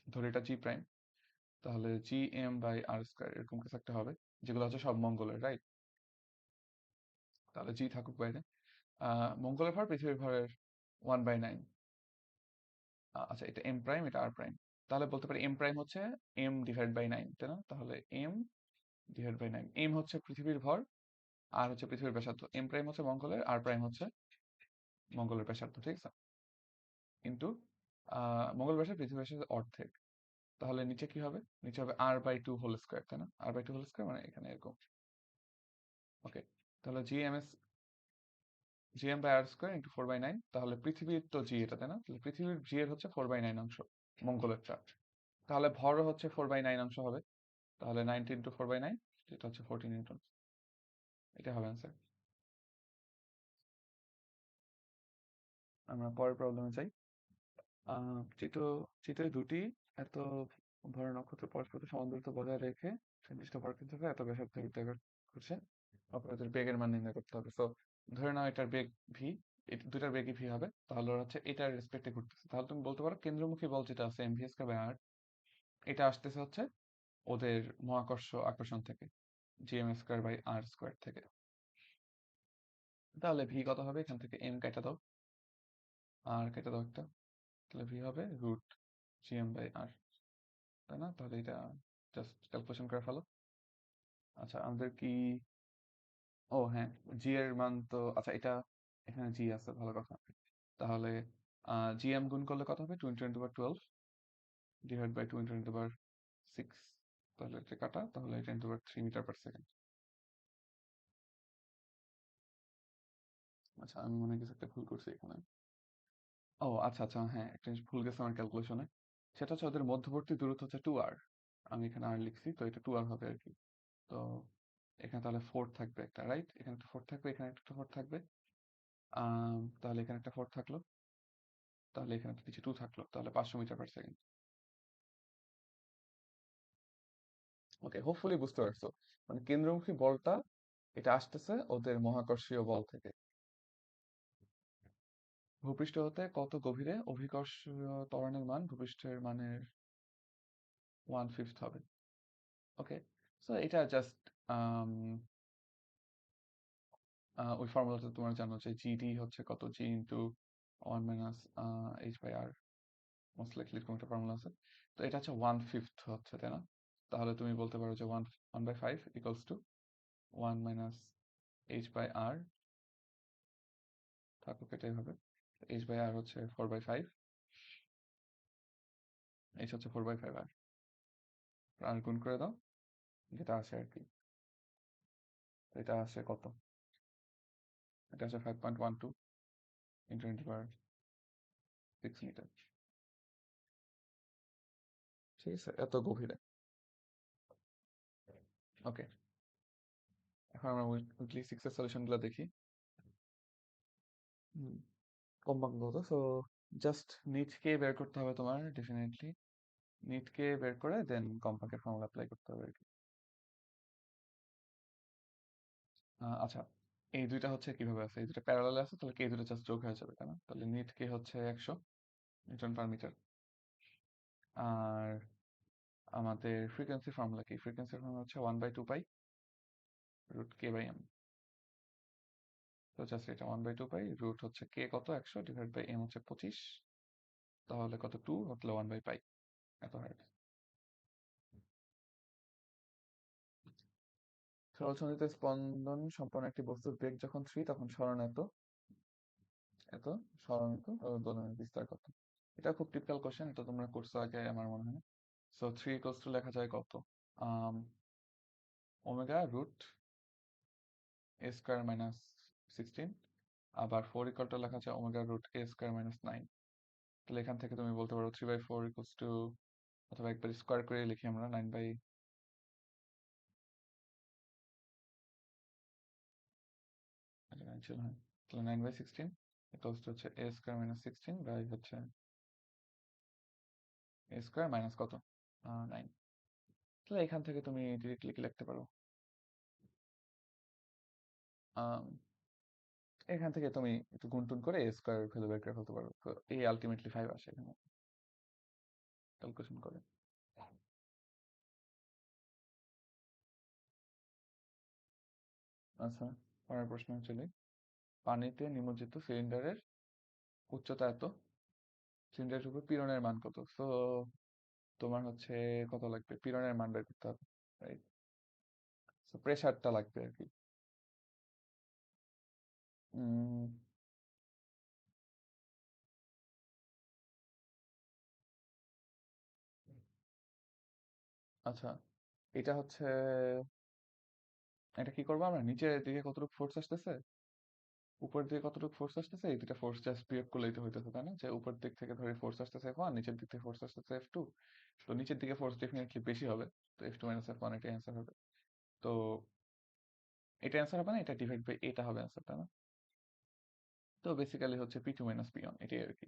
Speaker 1: ধরে এটা জি প্রাইম, তাহলে G M by R square এরকম কিছু একটা হবে, যেগুলো হচ্ছে সব মঙ্গলের, রাইট? তাহলে জি থাকুক বাইরে। মঙ্গলের ভর পৃথিবীর ভরের 1/9। আচ্ছা, এটা এম প্রাইম, এটা আর প্রাইম, তাহলে বলতে পারি এম প্রাইম হচ্ছে m/9, তাই না? তাহলে m/9, এম হচ্ছে পৃথিবীর ভর, আর হচ্ছে পৃথিবীর ব্যাসার্ধ। এম প্রাইম হচ্ছে মঙ্গলের, আর প্রাইম হচ্ছে মঙ্গলের ব্যাসার্ধ, ঠিক আছে? কিন্তু মঙ্গল ব্যাসার্ধ পৃথিবীর ব্যাসার্ধের অর্ধেক, তাহলে নিচে কি হবে? নিচে হবে r/2 হোল স্কোয়ার, তাই না? r/2 হোল স্কোয়ার মানে এখানে এরকম। ওকে, তাহলে gm by R square into 4/9, তাহলে পৃথিবীর তো জি এটা, তাই না? তাহলে পৃথিবীর জি এর হচ্ছে 4/9 অংশ, মঙ্গলেরটা। তাহলে ভরও হচ্ছে 4/9 অংশ হবে, তাহলে 90 ইন্টু 4/9, যেটা হচ্ছে 40 নিউটন। এটা হবে অ্যান্সার। আমরা পরের প্রবলেমে যাই। চিত্র চিত্রে দুটি এত ভরের নক্ষত্র পরস্পর সমান দূরত্ব বজায় রেখে নির্দিষ্ট ভরকেন্দ্র এত ব্যাসার্ধ বৃত্তাকার করছে, অপরাধের বেগের মান নির্ণয় করতে হবে। তো ধরে নাও এটার বেগ ভি, দুটার বেগই ভি হবে, তাহলে ওরা হচ্ছে এটার রেসপেক্টে ঘুরতেছে, তাহলে তুমি বলতে পারো কেন্দ্রমুখী বল যেটা আছে M V square by R, এটা আসতেছে হচ্ছে ওদের মহাকর্ষ আকর্ষণ থেকে, G M square by R square থেকে। তাহলে ভি কত হবে? এখান থেকে এম কেটে দাও, আর কেটে দাও একটা, তাহলে ভি হবে √gm/r, তাই না? তাহলে এটা জাস্ট ক্যালকুলেশন করে ফেলো। আচ্ছা, আমাদের কি, ও হ্যাঁ, জি এর মান তো, আচ্ছা এটা এখানে জি আছে, ভালো কথা। তাহলে জিএম গুণ করলে কত হবে? 20 × 10⁻12 ডিভাইড বাই 20 × 6, তাহলে এটা কাটা, তাহলে 10⁻³ মিটার/সেকেন্ড। আচ্ছা, আমি মনে হয় কিছু একটা ভুল করছি এখানে। ও আচ্ছা আচ্ছা, হ্যাঁ, একটা জিনিস ভুল গেছে আমার ক্যালকুলেশনে, সেটা হচ্ছে ওদের মধ্যবর্তী দূরত্ব হচ্ছে 2r, আমি এখানে আর লিখছি, তো এটা 2r হবে আর কি। তো এখানে তাহলে 4 থাকবে একটা, রাইট? এখানে একটা 4 থাকবে, এখানে একটা 4 থাকবে। তাহলে এখানে একটা 4 থাকলো, তাহলে এখানে একটা নিচে 2 থাকলো, তাহলে 500 মিটার/সেকেন্ড। ওকে, হোপফুলি বুঝতে পারছো। মানে কেন্দ্রমুখী বলটা এটা আসতেছে ওদের মহাকর্ষীয় বল থেকে। ভূপৃষ্ঠ হতে কত গভীরে অভিকর্ষীয় ত্বরণের মান ভূপৃষ্ঠের মানের 1/5 হবে? ওকে, সো এটা জাস্ট ওই ফর্মুলাটা তোমরা জানো যে জিডি হচ্ছে কত, জি ইন্টু 1 - h/r, মোস্ট লাইকলি এরকম একটা ফর্মুলা আছে। তো এটা হচ্ছে 1/5 হচ্ছে, তাই না? তাহলে তুমি বলতে পারো যে 1/5 ইকুয়ালস টু 1 - h/r, থাকুক এটাই হবে। h/r হচ্ছে 4/5, h হচ্ছে 4/5 আর, আর গুণ করে দাও, যেটা আসে আর কি। তো এটা আসে কত? এটা আসে 5.12 ইন্টু 10⁻6 মিটার। ঠিক আছে, এত গভীরে। ওকে, এখন আমরা উইকলি 6 এর সলিউশন গুলো দেখি। হুম, কম্পাঙ্কগত। সো জাস্ট নিটকে বের করতে হবে তোমার ডেফিনেটলি। নিটকে বের করে দেন কম্পাঙ্কের ফর্মুলা অ্যাপ্লাই করতে হবে আর কি। আচ্ছা, এই দুইটা হচ্ছে কিভাবে আছে, এই দুটো প্যারালালে আছে, তাহলে কি এই দুটো জাস্ট যোগ হয়ে যাবে, তাই না? তাহলে নিট কে হচ্ছে 100 নিউটন পার মিটার। আর আমাদের ফ্রিকোয়েন্সি ফর্মুলা কি? ফ্রিকোয়েন্সি ফর্মুলা হচ্ছে 1/2 pi root K by M. তো জাস্ট এটা 1/2 পাই রুট হচ্ছে কে কত 100 ডিভাইড বাই এম হচ্ছে 25, তাহলে কত 2 হলো 1/পাই এত হার্ড। সরলচন্দ্রিত স্পন্দন সম্পন্ন একটি বস্তুর বেগ যখন 3 তখন সরণ এত এত সরণিত দোলনের বিস্তার কত। এটা খুব টিপিক্যাল কোশ্চেন, এটা তোমরা করছো আগে আমার মনে হয়। সো 3 ইকুয়ালস টু লেখা যায় কত, ওমেগা রুট এ স্কোয়ার মাইনাস 16, আবার 4 ইকুয়াল টু লেখা যায় ওমেগা রুট এ স্কোয়ার মাইনাস 9। তাহলে এখান থেকে তুমি বলতে পারো 3/4 ইকুয়ালস টু, অথবা একবার স্কোয়ার করে লিখি আমরা 9 বাই, এটা 9 ছিল হ্যাঁ, তাহলে 9/16 ইকুয়ালস টু হচ্ছে এ স্কোয়ার মাইনাস 16 বাই হচ্ছে এ স্কোয়ার মাইনাস কত 9। তাহলে এখান থেকে তুমি ডিরেক্টলি কি লিখতে পারো, আম, এখান থেকে তুমি একটু গুণটুন করে এ স্কোয়ার ভ্যালু বের করে ফেলতে পারো, তো এই আলটিমেটলি 5 আসে এখানে ক্যালকুলেশন করে। আচ্ছা, পরের প্রশ্ন চলে। পানিতে নিমজ্জিত সিলিন্ডারের উচ্চতা এত, সিলিন্ডারের উপর পীড়নের মান কত? সো তোমার হচ্ছে কত লাগবে, পীড়নের মান বের করতে হবে, রাইট? সো প্রেসারটা লাগবে আর কি। উম, আচ্ছা, এটা হচ্ছে, এটা কি করবো আমরা, নিচের দিকে কতটুকু ফোর্স আসতেছে, উপর দিকে কতটুকু ফোর্স আসতেছে, এই দুটা ফোর্স জাস্ট বিয়োগ করলেই তো হইতেছে, তাই না? যে উপর দিক থেকে ধরে ফোর্স আসতেছে F1, নিচের দিক থেকে ফোর্স আসতেছে F2। তো নিচের দিকে ফোর্স ডেফিনেটলি বেশি হবে, তো F2 মাইনাস F1 এটা অ্যান্সার হবে। তো এটা অ্যান্সার হবে না, এটা ডিভাইড বাই এটা হবে অ্যান্সার, তাই না? তো বেসিক্যালি হচ্ছে P2 মাইনাস P1 এটাই আর কি,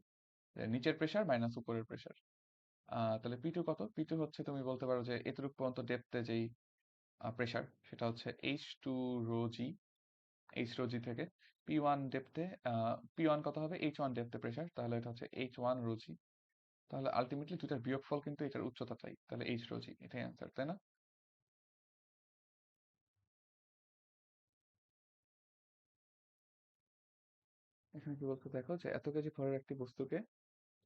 Speaker 1: যে নিচের প্রেসার মাইনাস উপরের প্রেসার। তাহলে P2 কত? P2 হচ্ছে তুমি বলতে পারো যে এতটুকু পর্যন্ত ডেপথে যেই প্রেসার, সেটা হচ্ছে H2 রো জি, এইচ রো জি থেকে P1 ডেপথে, P1 কত হবে, H1 ডেপথে প্রেসার, তাহলে এটা হচ্ছে H1 রো জি। তাহলে আলটিমেটলি দুটার বিয়োগফল কিন্তু এটার উচ্চতাটাই, তাহলে এইচ রো জি এটাই অ্যান্সার, তাই না? এখানে কি বলতে দেখো, যে এত কেজি ভরের একটি বস্তুকে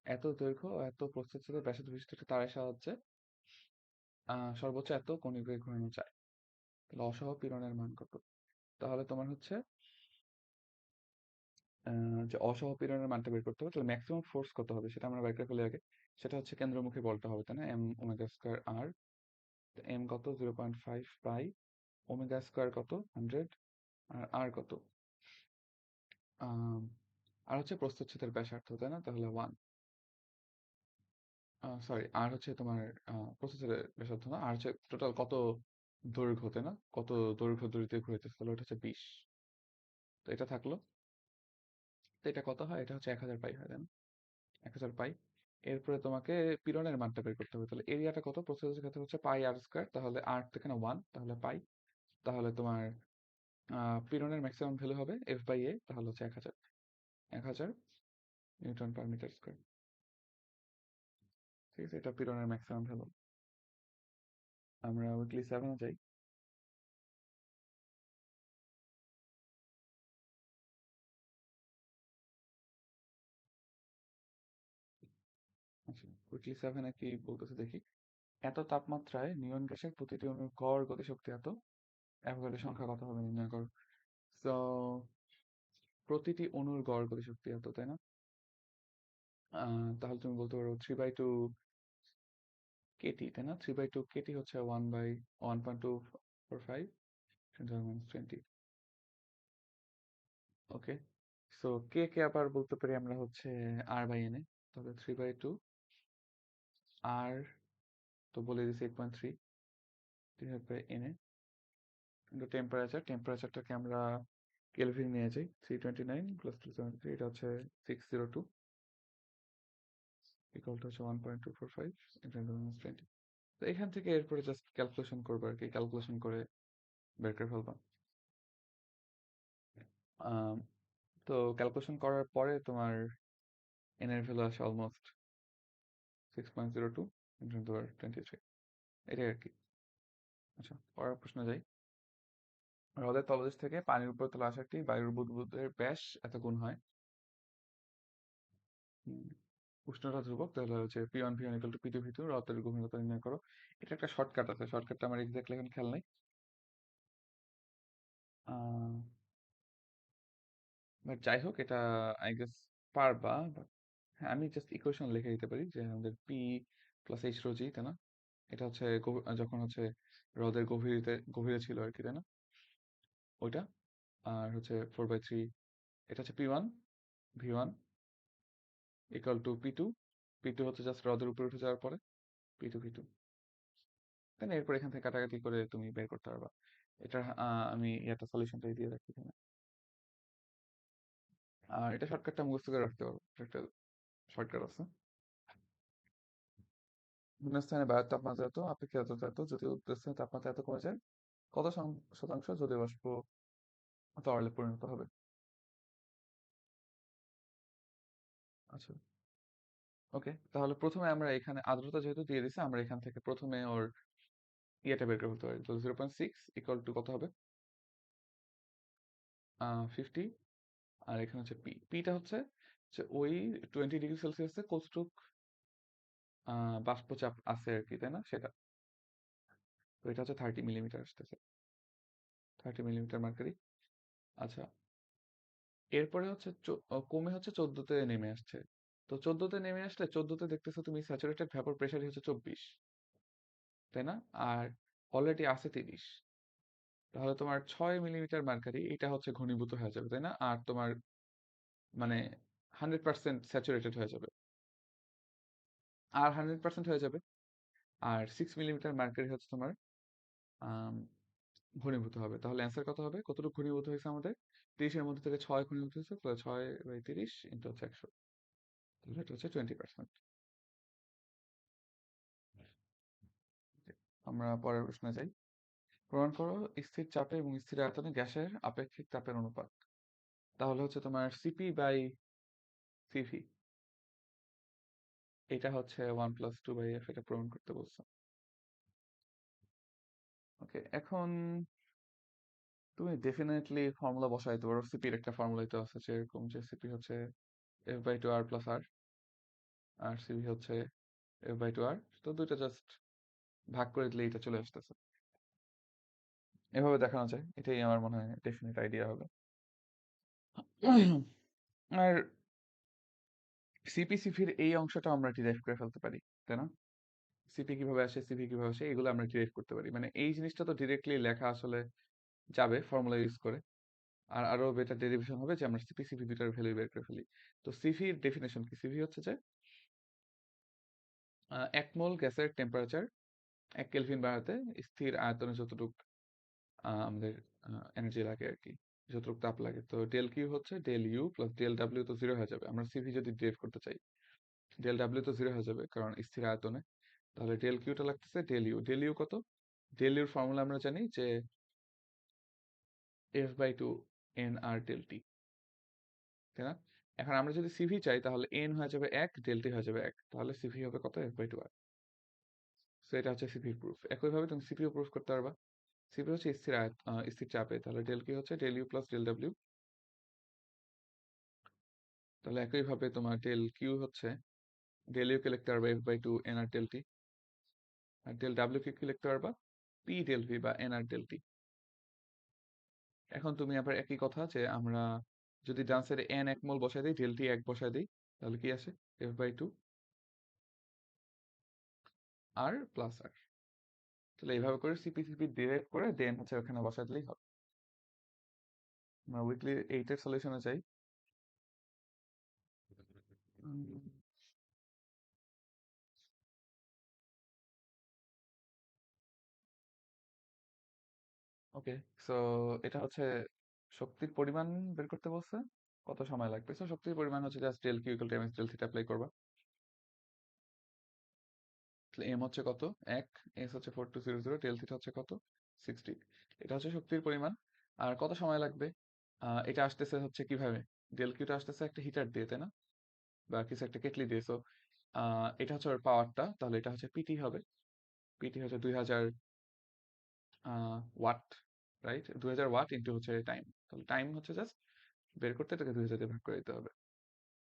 Speaker 1: এত দৈর্ঘ্য ও এত প্রস্থচ্ছেদ ব্যাসার্ধ বিশিষ্ট একটি তারের সাহায্যে সর্বোচ্চ এত কৌণিক বেগে ঘোরানো যায়, তাহলে অসহ পীড়নের মান কত? তাহলে তোমার হচ্ছে যে অসহ পীড়নের মানটা বের করতে হবে, তাহলে ম্যাক্সিমাম ফোর্স কত হবে সেটা আমরা বের করে ফেলি আগে। সেটা হচ্ছে কেন্দ্রমুখী বলটা হবে, তাই না? এম ওমেগা স্কোয়ার আর, এম কত 0.5 পাই, ওমেগা স্কোয়ার কত 100, আর আর কত, আম, আর হচ্ছে প্রস্থচ্ছেদের ব্যাসার্ধ, তাই না? তাহলে 1, সরি আর হচ্ছে তোমার প্রস্থচ্ছেদের ব্যাসার্ধ না, আর হচ্ছে টোটাল কত দৈর্ঘ্য, তাই না? কত দৈর্ঘ্য দড়িতে ঘুরেছে, তাহলে ওটা হচ্ছে 20। তো এটা থাকলো, তো এটা কত হয়, এটা হচ্ছে 1000 পাই হয়, তাই না? 1000 পাই। এরপরে তোমাকে পীড়নের মানটা বের করতে হবে, তাহলে এরিয়াটা কত, প্রস্থচ্ছেদের ক্ষেত্রে হচ্ছে পাই আর স্কোয়ার, তাহলে আর তো এখানে 1, তাহলে পাই। তাহলে তোমার পীড়নের ম্যাক্সিমাম ভ্যালু হবে F/A, তাহলে হচ্ছে 1000, 1000 নিউটন পার মিটার স্কোয়ার। ঠিক আছে, এটা পীড়নের ম্যাক্সিমাম ভ্যালু। আমরা উইকলি 7-এ যাই। আচ্ছা, উইকলি 7-এ কি বলতেছে দেখি। এত তাপমাত্রায় নিয়ন গ্যাসের প্রতিটি অণুর গড় গতিশক্তি এত, অ্যাভোগাড্রো সংখ্যা কত হবে নির্ণয় করো। তো প্রতিটি অণুর গড় গতিশক্তি এত, তাই না? তাহলে তুমি বলতে পারো 3/2 কেটি, তাই না? 3/2 কেটি হচ্ছে 1/1.245 10⁻20। ওকে, সো কে কে আবার বলতে পারি আমরা হচ্ছে R/N এ, তাহলে 3/2 আর, তো বলে দিছি 8.3 ডিভাইড বাই এন এ, কিন্তু টেম্পারেচারটাকে আমরা কেলভিন নিয়ে যাই, 329 প্লাস 273, এটা হচ্ছে 602 ইকুয়াল টু হচ্ছে 1.245 ইন্টু 20। তো এখান থেকে এরপরে জাস্ট ক্যালকুলেশন করবো আর কি, ক্যালকুলেশন করে বের করে ফেলবো। আম, তো ক্যালকুলেশন করার পরে তোমার এন এর ভ্যালু আসে অলমোস্ট 6.02 ইন্টু 23, এটাই আর কি। আচ্ছা, পরের প্রশ্ন যাই। হ্রদের তলদেশ থেকে পানির উপর তলে আসাটি বায়ুর বুদবুদের ব্যাস এত গুণ হয়। হুম, উষ্ণতা ধ্রুবক, তাহলে হচ্ছে P1 V1 equal to P2 V2, হ্রদের গভীরতা নির্ণয় করো। এটা একটা শর্টকাট আছে, শর্টকাটটা আমার এক্স্যাক্টলি এখন খেয়াল নাই। বাট যাই হোক, এটা আই গেস পারবা। But হ্যাঁ, আমি জাস্ট ইকুয়েশন লিখে দিতে পারি যে আমাদের পি প্লাস এইচ রো জি, তাই না? এটা হচ্ছে যখন হচ্ছে হ্রদের গভীরে ছিল আর কি, তাই না? ওইটা। আর হচ্ছে 4/3, এটা হচ্ছে P1 V1 equal to P2। P2 হচ্ছে জাস্ট হ্রদের উপরে উঠে যাওয়ার পরে P2 V2, তাই না? এরপর এখান থেকে কাটাকাটি করে তুমি বের করতে পারবা। এটা আমি একটা সলিউশনটাই দিয়ে রাখি এখানে। আর এটা শর্টকাটটা মুখস্থ করে রাখতে পারবো, এটা একটা শর্টকাট আছে। বিভিন্ন স্থানে বায়ুর তাপমাত্রা এত, আপেক্ষিক আর্দ্রতা এত, যদি উত্তর স্থানে তাপমাত্রা এত কমে যায়, কত শতাংশ জলীয় বাষ্প তরলে পরিণত হবে? আচ্ছা, ওকে, তাহলে প্রথমে আমরা এখানে আর্দ্রতা যেহেতু দিয়ে দিছে, আমরা এখান থেকে প্রথমে ওর ইয়েটা বের করে ফেলতে পারি। তো 0.6 ইকুয়াল টু কত হবে? 50। আর এখানে হচ্ছে পি, পিটা হচ্ছে যে ওই 20 ডিগ্রি সেলসিয়াসে কতটুক বাষ্পচাপ আছে আর কি, তাই না? সেটা। তো এটা হচ্ছে 30 মিলিমিটার আসতেছে, 30 মিলিমিটার মার্কারি। আচ্ছা, এরপরে হচ্ছে কমে হচ্ছে 14তে নেমে আসছে। তো 14তে নেমে আসলে 14তে দেখতেছো তুমি স্যাচুরেটেড ভ্যাপর প্রেশারই হচ্ছে 24, তাই না? আর অলরেডি আছে 30। তাহলে তোমার 6 মিলিমিটার মার্কারি এটা হচ্ছে ঘনীভূত হয়ে যাবে, তাই না? আর তোমার মানে 100% স্যাচুরেটেড হয়ে যাবে, আর 100% হয়ে যাবে। আর 6 মিলিমিটার মার্কারি হচ্ছে তোমার আম, ঘনীভূত হবে। তাহলে অ্যান্সার কত হবে? কতটুকু ঘনীভূত হয়েছে আমাদের? 30-এর মধ্যে থেকে 6 ঘনীভূত হয়েছে, তাহলে 6/30 ইন্টু হচ্ছে 100, তাহলে এটা হচ্ছে 20%। আমরা পরের প্রশ্নে যাই। প্রমাণ করো স্থির চাপে এবং স্থির আয়তনে গ্যাসের আপেক্ষিক তাপের অনুপাত। তাহলে হচ্ছে তোমার সিপি বাই সিভি, এটা হচ্ছে 1+2/f, এটা প্রমাণ করতে বলছো। ওকে, এখন তুমি ডেফিনেটলি ফর্মুলা বসাইতে পারো। সিপির একটা ফর্মুলাই তো আছে, যেরকম যে সিপি হচ্ছে F/2R+R, আর সিভি হচ্ছে F/2R। তো দুইটা জাস্ট ভাগ করে দিলে এটা চলে আসতেছে। এভাবে দেখানো যায়, এটাই আমার মনে হয় ডেফিনেট আইডিয়া হবে। আর সিপি সিভির এই অংশটা আমরা ডিরাইভ করে ফেলতে পারি, তাই না? সিপি কিভাবে আসে, সিভি কিভাবে আসে, এগুলো আমরা ডিরাইভ করতে পারি। মানে এই জিনিসটা তো ডিরেক্টলি লেখা আসলে যাবে ফর্মুলা ইউজ করে। আর আরো বেটার ডেরিভেশন হবে যে আমরা সিপি সিভি দুটার ভ্যালু বের করে ফেলি। তো সিভির ডেফিনেশন কি? সিভি হচ্ছে যে 1 মোল গ্যাসের টেম্পারেচার 1 কেলভিন বাড়াতে স্থির আয়তনে যতটুক আমাদের এনার্জি লাগে আর কি, যতটুক তাপ লাগে। তো ডেল কিউ হচ্ছে del U plus del W, তো জিরো হয়ে যাবে। আমরা সিভি যদি ডিরাইভ করতে চাই, ডেল ডাব্লিউ তো জিরো হয়ে যাবে কারণ স্থির আয়তনে। তাহলে ডেল কিউটা লাগতেছে ডেল ইউ। ডেল ইউ কত? ডেল ইউর ফর্মুলা আমরা জানি যে F/2 NR ডেল টি, তাই না? এখন আমরা যদি সিভি চাই তাহলে এন হয়ে যাবে 1, ডেল টি হয়ে যাবে 1, তাহলে সিভি হবে কত? F/2R। সো এটা হচ্ছে সিভির প্রুফ। একইভাবে তুমি সিপিও প্রুফ করতে পারবা। সিপি হচ্ছে স্থির চাপে, তাহলে ডেল কি হচ্ছে del U plus del W. তাহলে একইভাবে তোমার ডেল কিউ হচ্ছে ডেল ইউ কে লিখতে পারবা F/2 NR ডেল টি, আর ডেল ডাব্লিউ কে কি লিখতে পারবা? পি ডেল ভি বা NR ডেল টি। এখন তুমি আবার একই কথা যে আমরা যদি ডান সাইডে এন 1 মোল বসাই দিই, ডেল টি 1 বসাই দিই, তাহলে কি আসে? F/2 আর প্লাস আর। তাহলে এইভাবে করে সিপি সিপি ডিরাইভ করে দেন হচ্ছে ওখানে বসাই দিলেই হবে। আমরা উইকলি 8-এর সলিউশনে যাই। ওকে, সো এটা হচ্ছে শক্তির পরিমাণ বের করতে বলছে, কত সময় লাগবে? সো শক্তির পরিমাণ হচ্ছে just del Q equal to M S del theta apply করবা। তাহলে এম হচ্ছে কত? 1, এস হচ্ছে 4200, ডেল থিটা হচ্ছে কত? 60। এটা হচ্ছে শক্তির পরিমাণ। আর কত সময় লাগবে? এটা আসতেছে হচ্ছে কিভাবে? ডেল কিউটা আসতেছে একটা হিটার দিয়ে, তাই না? বা কিছু একটা কেটলি দিয়ে। সো এটা হচ্ছে ওর পাওয়ারটা, তাহলে এটা হচ্ছে পিটি হবে। পিটি হচ্ছে 2000 ওয়াট, রাইট? 2000 ওয়াট ইন্টু হচ্ছে টাইম। তাহলে টাইম হচ্ছে জাস্ট বের করতে এটাকে 2000 দিয়ে ভাগ করে দিতে হবে।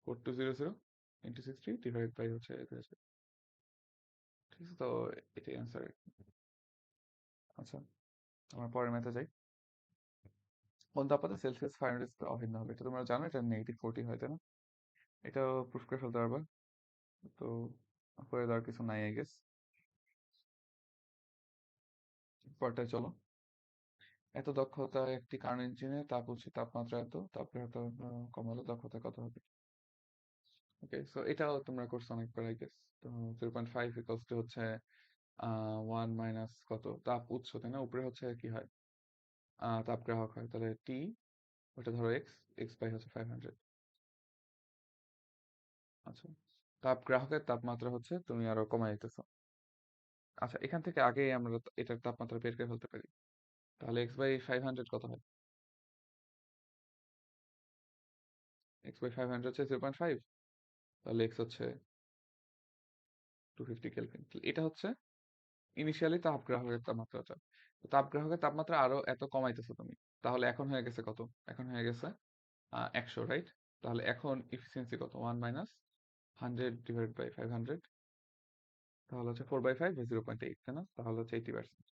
Speaker 1: 4200 ইন্টু 60 ডিভাইড বাই হচ্ছে 2000। ঠিক আছে, তো এটাই অ্যান্সার। আচ্ছা, আমরা পরের ম্যাথে যাই। কোন তাপমাত্রা সেলসিয়াস ফারেনহাইট অভিন্ন হবে? এটা তোমরা জানো, এটা -40 হয়, তাই না? এটাও প্রুফ করে ফেলতে পারবা। তো করে দেওয়ার কিছু নাই, আই গেস। পরটায় চলো। এত দক্ষতা একটি কারেন্ট ইঞ্জিনে তাপ উচ্চ তাপমাত্রা এত তাপমাত্রা কমালে দক্ষতা কত হবে? ওকে, সো এটাও তোমরা করছো অনেকবার, আই গেস। তো 0.5 ইকুয়ালস টু হচ্ছে 1 মাইনাস কত তাপ উৎস, তাই না? উপরে হচ্ছে কি হয়? তাপ গ্রাহক হয়, তাহলে টি, ওটা ধরো এক্স, এক্স বাই হচ্ছে 500। আচ্ছা, তাপ গ্রাহকের তাপমাত্রা হচ্ছে তুমি আরো কমাই দিতেছো। আচ্ছা, এখান থেকে আগে আমরা এটার তাপমাত্রা বের করে ফেলতে পারি। তাহলে এক্স বাই 500 কত হয়? এক্স বাই 500 হচ্ছে 0.5, তাহলে এক্স হচ্ছে 250 কেলভিন। এটা হচ্ছে ইনিশিয়ালি তাপ গ্রাহকের তাপমাত্রাটা। তো তাপ গ্রাহকের তাপমাত্রা আরো এত কমাইতেছো তুমি। তাহলে এখন হয়ে গেছে কত? এখন হয়ে গেছে 100, রাইট? তাহলে এখন এফিসিয়েন্সি কত? 1 মাইনাস 100 ডিভাইড বাই 500, তাহলে হচ্ছে 4/5 বা 0.8, তাই না? তাহলে হচ্ছে 80%।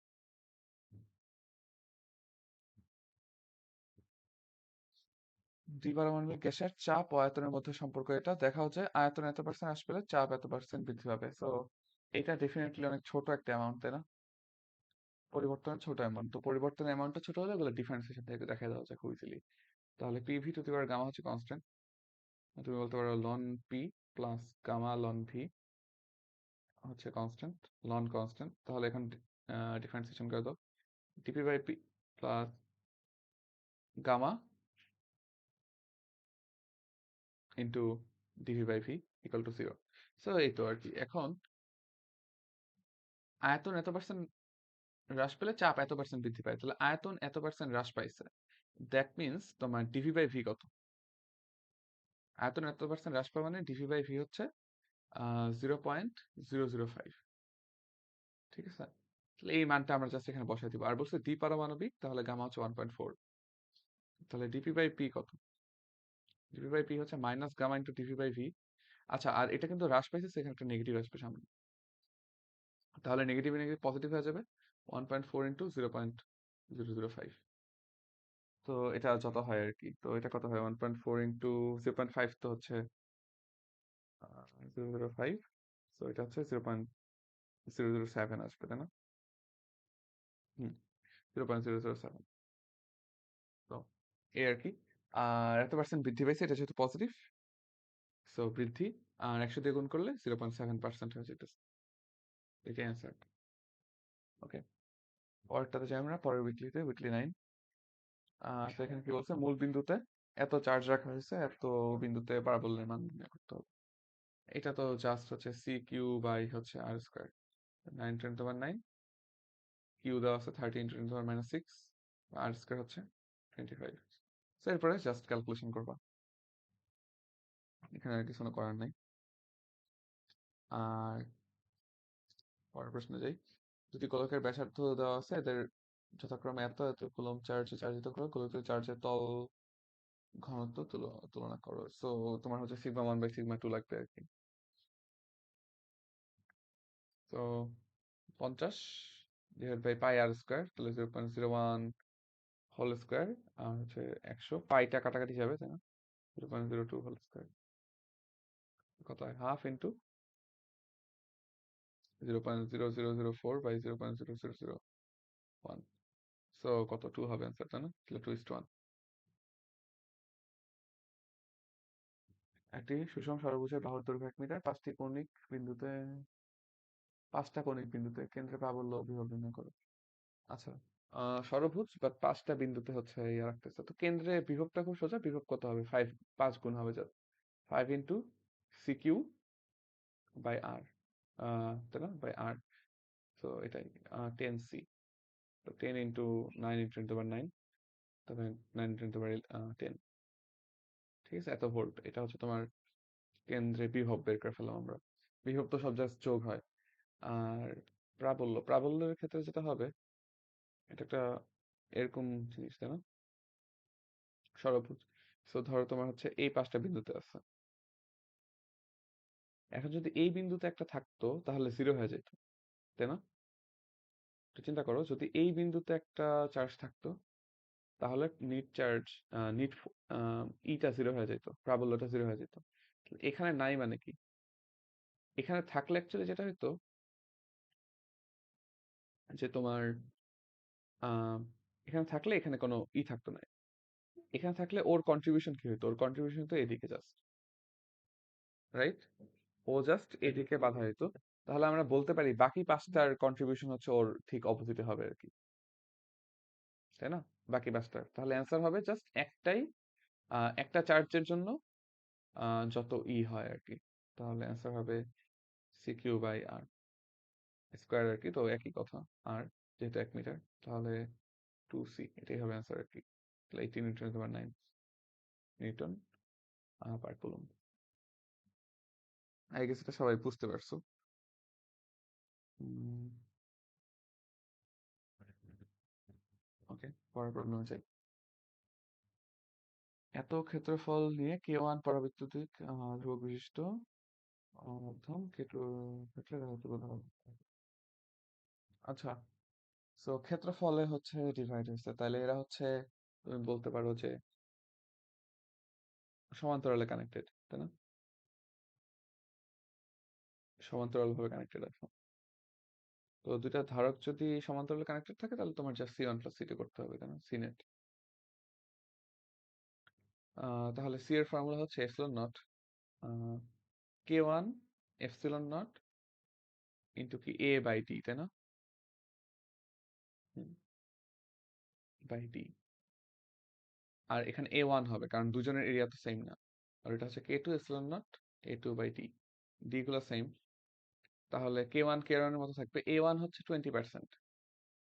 Speaker 1: দ্বিপারমাণবিক গ্যাসের চাপ ও আয়তনের মধ্যে সম্পর্ক, এটা দেখা হচ্ছে আয়তন এত পার্সেন্ট হ্রাস পেলে চাপ এত পার্সেন্ট বৃদ্ধি পাবে। সো এটা ডেফিনেটলি অনেক ছোট একটা অ্যামাউন্ট, তাই না? পরিবর্তনের ছোট অ্যামাউন্ট, তো পরিবর্তনের অ্যামাউন্টটা ছোট হলে ওগুলো ডিফারেন্সিয়েশন থেকে দেখা দেওয়া যায় খুব ইজিলি। তাহলে PV to the power gamma হচ্ছে কনস্ট্যান্ট। তুমি বলতে পারো ln P plus gamma ln V হচ্ছে কনস্ট্যান্ট, লন কনস্ট্যান্ট। তাহলে এখন ডিফারেন্সিয়েশন করে দাও। DP by P plus gamma into DV by V equal to 0। So এই তো আর কি। এখন আয়তন এত পার্সেন্ট হ্রাস পেলে চাপ এত পার্সেন্ট বৃদ্ধি পায়, তাহলে আয়তন এত পার্সেন্ট হ্রাস পাইছে। দ্যাট মিনস তোমার ডিভি বাই ভি কত? আয়তন এত পার্সেন্ট হ্রাস পাওয়া মানে ডিভি বাই ভি হচ্ছে 0.005। ঠিক আছে, তাহলে এই মানটা আমরা জাস্ট এখানে বসাই দিব। আর বলছে দ্বিপারমাণবিক, তাহলে গামা হচ্ছে 1.4। তাহলে ডিপি বাই পি কত? ডিপি বাই পি হচ্ছে minus gamma into DP by V. আচ্ছা, আর এটা কিন্তু হ্রাস পাইছে, সেখানে একটা নেগেটিভ আসবে সামনে। তাহলে নেগেটিভ নেগেটিভ পজিটিভ হয়ে যাবে। 1.4 ইন্টু 0.005। তো এটা যত হয় আর কি। তো এটা কত হয়? 1.4 ইন্টু 0.5 তো হচ্ছে 0.005। তো এটা হচ্ছে 0.007 আসবে, তাই না? হুম, 0.007। তো এই আর কি। আর এত পার্সেন্ট বৃদ্ধি পাইছে, এটা যেহেতু পজিটিভ, সো বৃদ্ধি। আর 100 দিয়ে গুণ করলে 0.7% হয়ে যেতেছে। এটাই অ্যান্সার। ওকে, পরেরটাতে যাই আমরা, পরের উইকলিতে, উইকলি 9। সেখানে কি বলছে? মূল বিন্দুতে এত চার্জ রাখা হয়েছে, এত বিন্দুতে পারাবোলার মান নির্ণয় করতে হবে। এটা তো জাস্ট হচ্ছে সি কিউ বাই হচ্ছে আর স্কোয়ার। 9 × 10⁻⁹, কিউ দেওয়া আছে 30 × 10⁻⁶, আর স্কোয়ার হচ্ছে 25। সো এরপরে জাস্ট ক্যালকুলেশন করবা, এখানে আর কিছু করার নাই। আর পরের প্রশ্নে যাই। দুটি গোলকের ব্যাসার্ধ দেওয়া আছে, এদের যথাক্রমে এত এত কুলম্ব চার্জে চার্জিত করো, গোলকের চার্জের তল ঘনত্ব তুলনা করো। সো তোমার হচ্ছে σ1/σ2 লাগবে আর কি। তো 50 divide by pi R square, তাহলে 0.01 হোল স্কোয়ার। আর হচ্ছে 100, পাইটা কাটাকাটি যাবে, তাই না? 0.02 হোল স্কোয়ার কত হয়? Half into 0.0004 by 0.0001। সো কত? 2 হবে অ্যান্সার, তাই না? তাহলে 2:1। একটি সুষম ষড়ভুজের বাহুর দৈর্ঘ্য 1 মিটার, পাঁচটা কৌণিক বিন্দুতে কেন্দ্রে প্রাবল্য বিভব নির্ণয় করো। আচ্ছা, ষড়ভুজ বাট 5টা বিন্দুতে হচ্ছে ইয়ে রাখতেছে। তো কেন্দ্রে বিভবটা খুব সোজা। বিভব কত হবে? 5 গুণ হবে যা। 5 ইন্টু CQ বাই R, তাই না? By R। তো এটাই 10C। তো 10 ইন্টু 9 ইন্টু 10^9, তবে 9 ইন্টু 10। ঠিক আছে, এত ভোল্ট। এটা হচ্ছে তোমার কেন্দ্রে বিভব বের করে ফেললাম আমরা। বিভব তো সব জায়গায় যোগ হয়। আর প্রাবল্যের ক্ষেত্রে যেটা হবে, এটা একটা এরকম জিনিস, তাই না? ষড়ভুজ। সো ধরো তোমার হচ্ছে এই 5টা বিন্দুতে আছে। এখন যদি এই বিন্দুতে একটা থাকতো তাহলে জিরো হয়ে যেত, তাই না? তো চিন্তা করো, যদি এই বিন্দুতে একটা চার্জ থাকতো তাহলে নিট চার্জ, নিট ইটা জিরো হয়ে যেত, প্রাবল্যটা জিরো হয়ে যেত। এখানে নাই মানে কি? এখানে থাকলে অ্যাকচুয়ালি যেটা হইতো যে তোমার আহ, এখানে থাকলে এখানে কোনো থাকতো না। এখানে থাকলে ওর কন্ট্রিবিউশন কি হতো? ওর কন্ট্রিবিউশন তো এদিকে জাস্ট, রাইট? ও জাস্ট এদিকে বাধা দিত। তাহলে আমরা বলতে পারি বাকি 5টার কন্ট্রিবিউশন হচ্ছে ওর ঠিক অপোজিটে হবে আর কি, তাই না? বাকি 5টার তাহলে অ্যান্সার হবে জাস্ট একটাই, একটা চার্জের জন্য যত হয় আর কি। তাহলে অ্যান্সার হবে CQ/R স্কোয়ার আর কি। তো একই কথা, আর যেহেতু 1 মিটার, তাহলে 2C এটাই হবে অ্যান্সার আর কি। তাহলে 18 × 10⁹ Newton per coulomb. I guess এটা সবাই বুঝতে পারছো। ওকে, পরের প্রবলেমে যাই। এত ক্ষেত্রফল নিয়ে K1 পরাবৈদ্যুতিক ধ্রুবক বিশিষ্ট মাধ্যম K2 ক্ষেত্রে ধাতব ধারক। আচ্ছা, সো ক্ষেত্রফলে হচ্ছে ডিভাইড হয়েছে, তাহলে এরা হচ্ছে, তুমি বলতে পারো যে সমান্তরালে কানেক্টেড, তাই না? সমান্তরাল ভাবে কানেক্টেড আছে। তো দুইটা ধারক যদি সমান্তরালে কানেক্টেড থাকে তাহলে তোমার জাস্ট C1 + C2 করতে হবে, তাই না? সিনেট। তাহলে সি এর ফর্মুলা হচ্ছে ε0 K1 ε0 ইন্টু কি A/D, তাই না? By D. আর এখানে A1 হবে কারণ দুজনের এরিয়া তো সেম না। আর এটা হচ্ছে K2 ε0 A2/D। ডি গুলো সেম। তাহলে K1 K1 এর মতো থাকবে। A1 হচ্ছে 20%,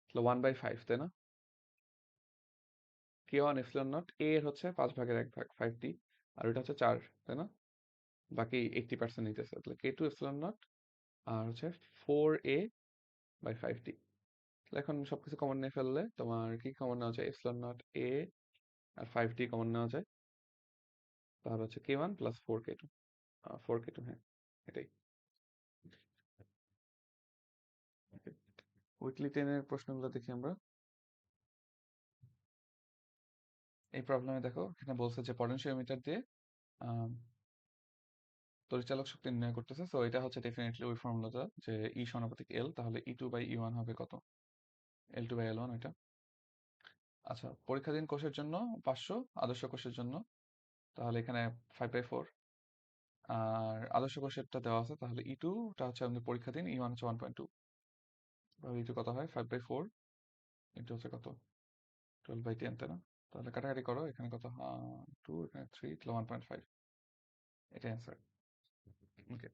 Speaker 1: তাহলে 1/5, তাই না? K1 ε0 A এর হচ্ছে 5/1 5D, আর এটা হচ্ছে 4, তাই না? বাকি 80% নিতেছে, তাহলে K2 ε0 আর হচ্ছে 4A/5D। তাহলে এখন সবকিছু কমন নিয়ে ফেললে তোমার কি কমন নেওয়া যায়? ε0 A আর 5D কমন নেওয়া যায়। তাহলে হচ্ছে K1 + 4K2, 4K2, হ্যাঁ এটাই। উইকলি 10-এর প্রশ্নগুলো দেখি আমরা। এই প্রবলেমে দেখো, এখানে বলছে যে পটেনশিওমিটার দিয়ে আহ, পরিচালক শক্তি নির্ণয় করতেছে। সো এটা হচ্ছে ডেফিনেটলি ওই ফর্মুলাটা যে সমানুপাতিক L, তাহলে E2/E1 হবে কত? L2/L1 এটা। আচ্ছা, পরীক্ষাধীন কোষের জন্য 500, আদর্শ কোষের জন্য তাহলে এখানে 5/4। আর আদর্শ কোষেরটা দেওয়া আছে, তাহলে E2টা হচ্ছে আমাদের পরীক্ষাধীন, E1 হচ্ছে 1.2। তাহলে E2 কত হয়? 5/4 ইন্টু হচ্ছে কত? 12/10, তাই না? তাহলে কাটাকাটি করো, এখানে কত? 2, এখানে 3, তাহলে 1.5। এটা অ্যান্সার। ওকে।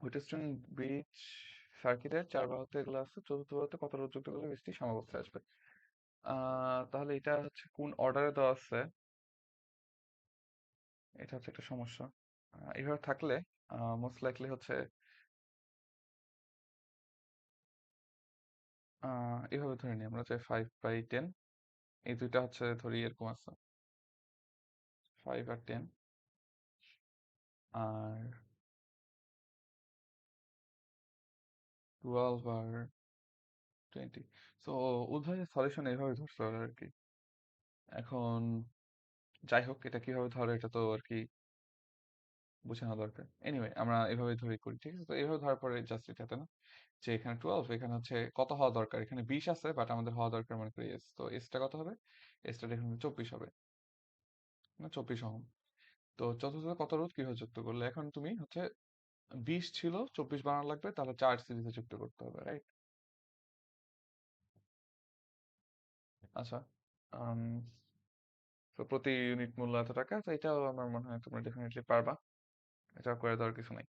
Speaker 1: হুইটস্টোন ব্রিজ সার্কিটের 4 বাহুতে এগুলো আছে, চতুর্থ বাহুতে কত রোধ যুক্ত করলে বৃষ্টি সমাবস্থায় আসবে? তাহলে এটা হচ্ছে কোন অর্ডারে দেওয়া আছে, এটা হচ্ছে একটা সমস্যা। এইভাবে থাকলে মোস্ট লাইকলি হচ্ছে এইভাবে ধরে নিই আমরা যে 5/10, এই দুইটা হচ্ছে ধরি এরকম আছে, 5 আর 10, আর 12 আর 20। সো উভয় সলিউশন এইভাবে ধরতে হবে আর কি। এখন যাই হোক, এটা কিভাবে ধরে এটা তো আর কি বুঝে নেওয়া দরকার। এনিওয়ে আমরা এভাবে ধরে করি, ঠিক আছে? তো এইভাবে ধরার পরে জাস্ট এটাতে না যে এখানে 12, এখানে হচ্ছে কত হওয়া দরকার? এখানে 20 আছে, বাট আমাদের হওয়া দরকার মনে করি এস। তো এসটা কত হবে? এসটা এখানে 24 হবে, না 24 ওহম। তো চতুর্থ কত রোধ কিভাবে যুক্ত করলে? এখন তুমি হচ্ছে 20 ছিল, 24 বানানো লাগবে, তাহলে 4 সিরিজে যুক্ত করতে হবে, রাইট? আচ্ছা। আম, তো প্রতি ইউনিট মূল্য এত টাকা, তো এটাও আমার মনে হয় তোমরা ডেফিনেটলি পারবা। এটা করে দেওয়ার কিছু নাই।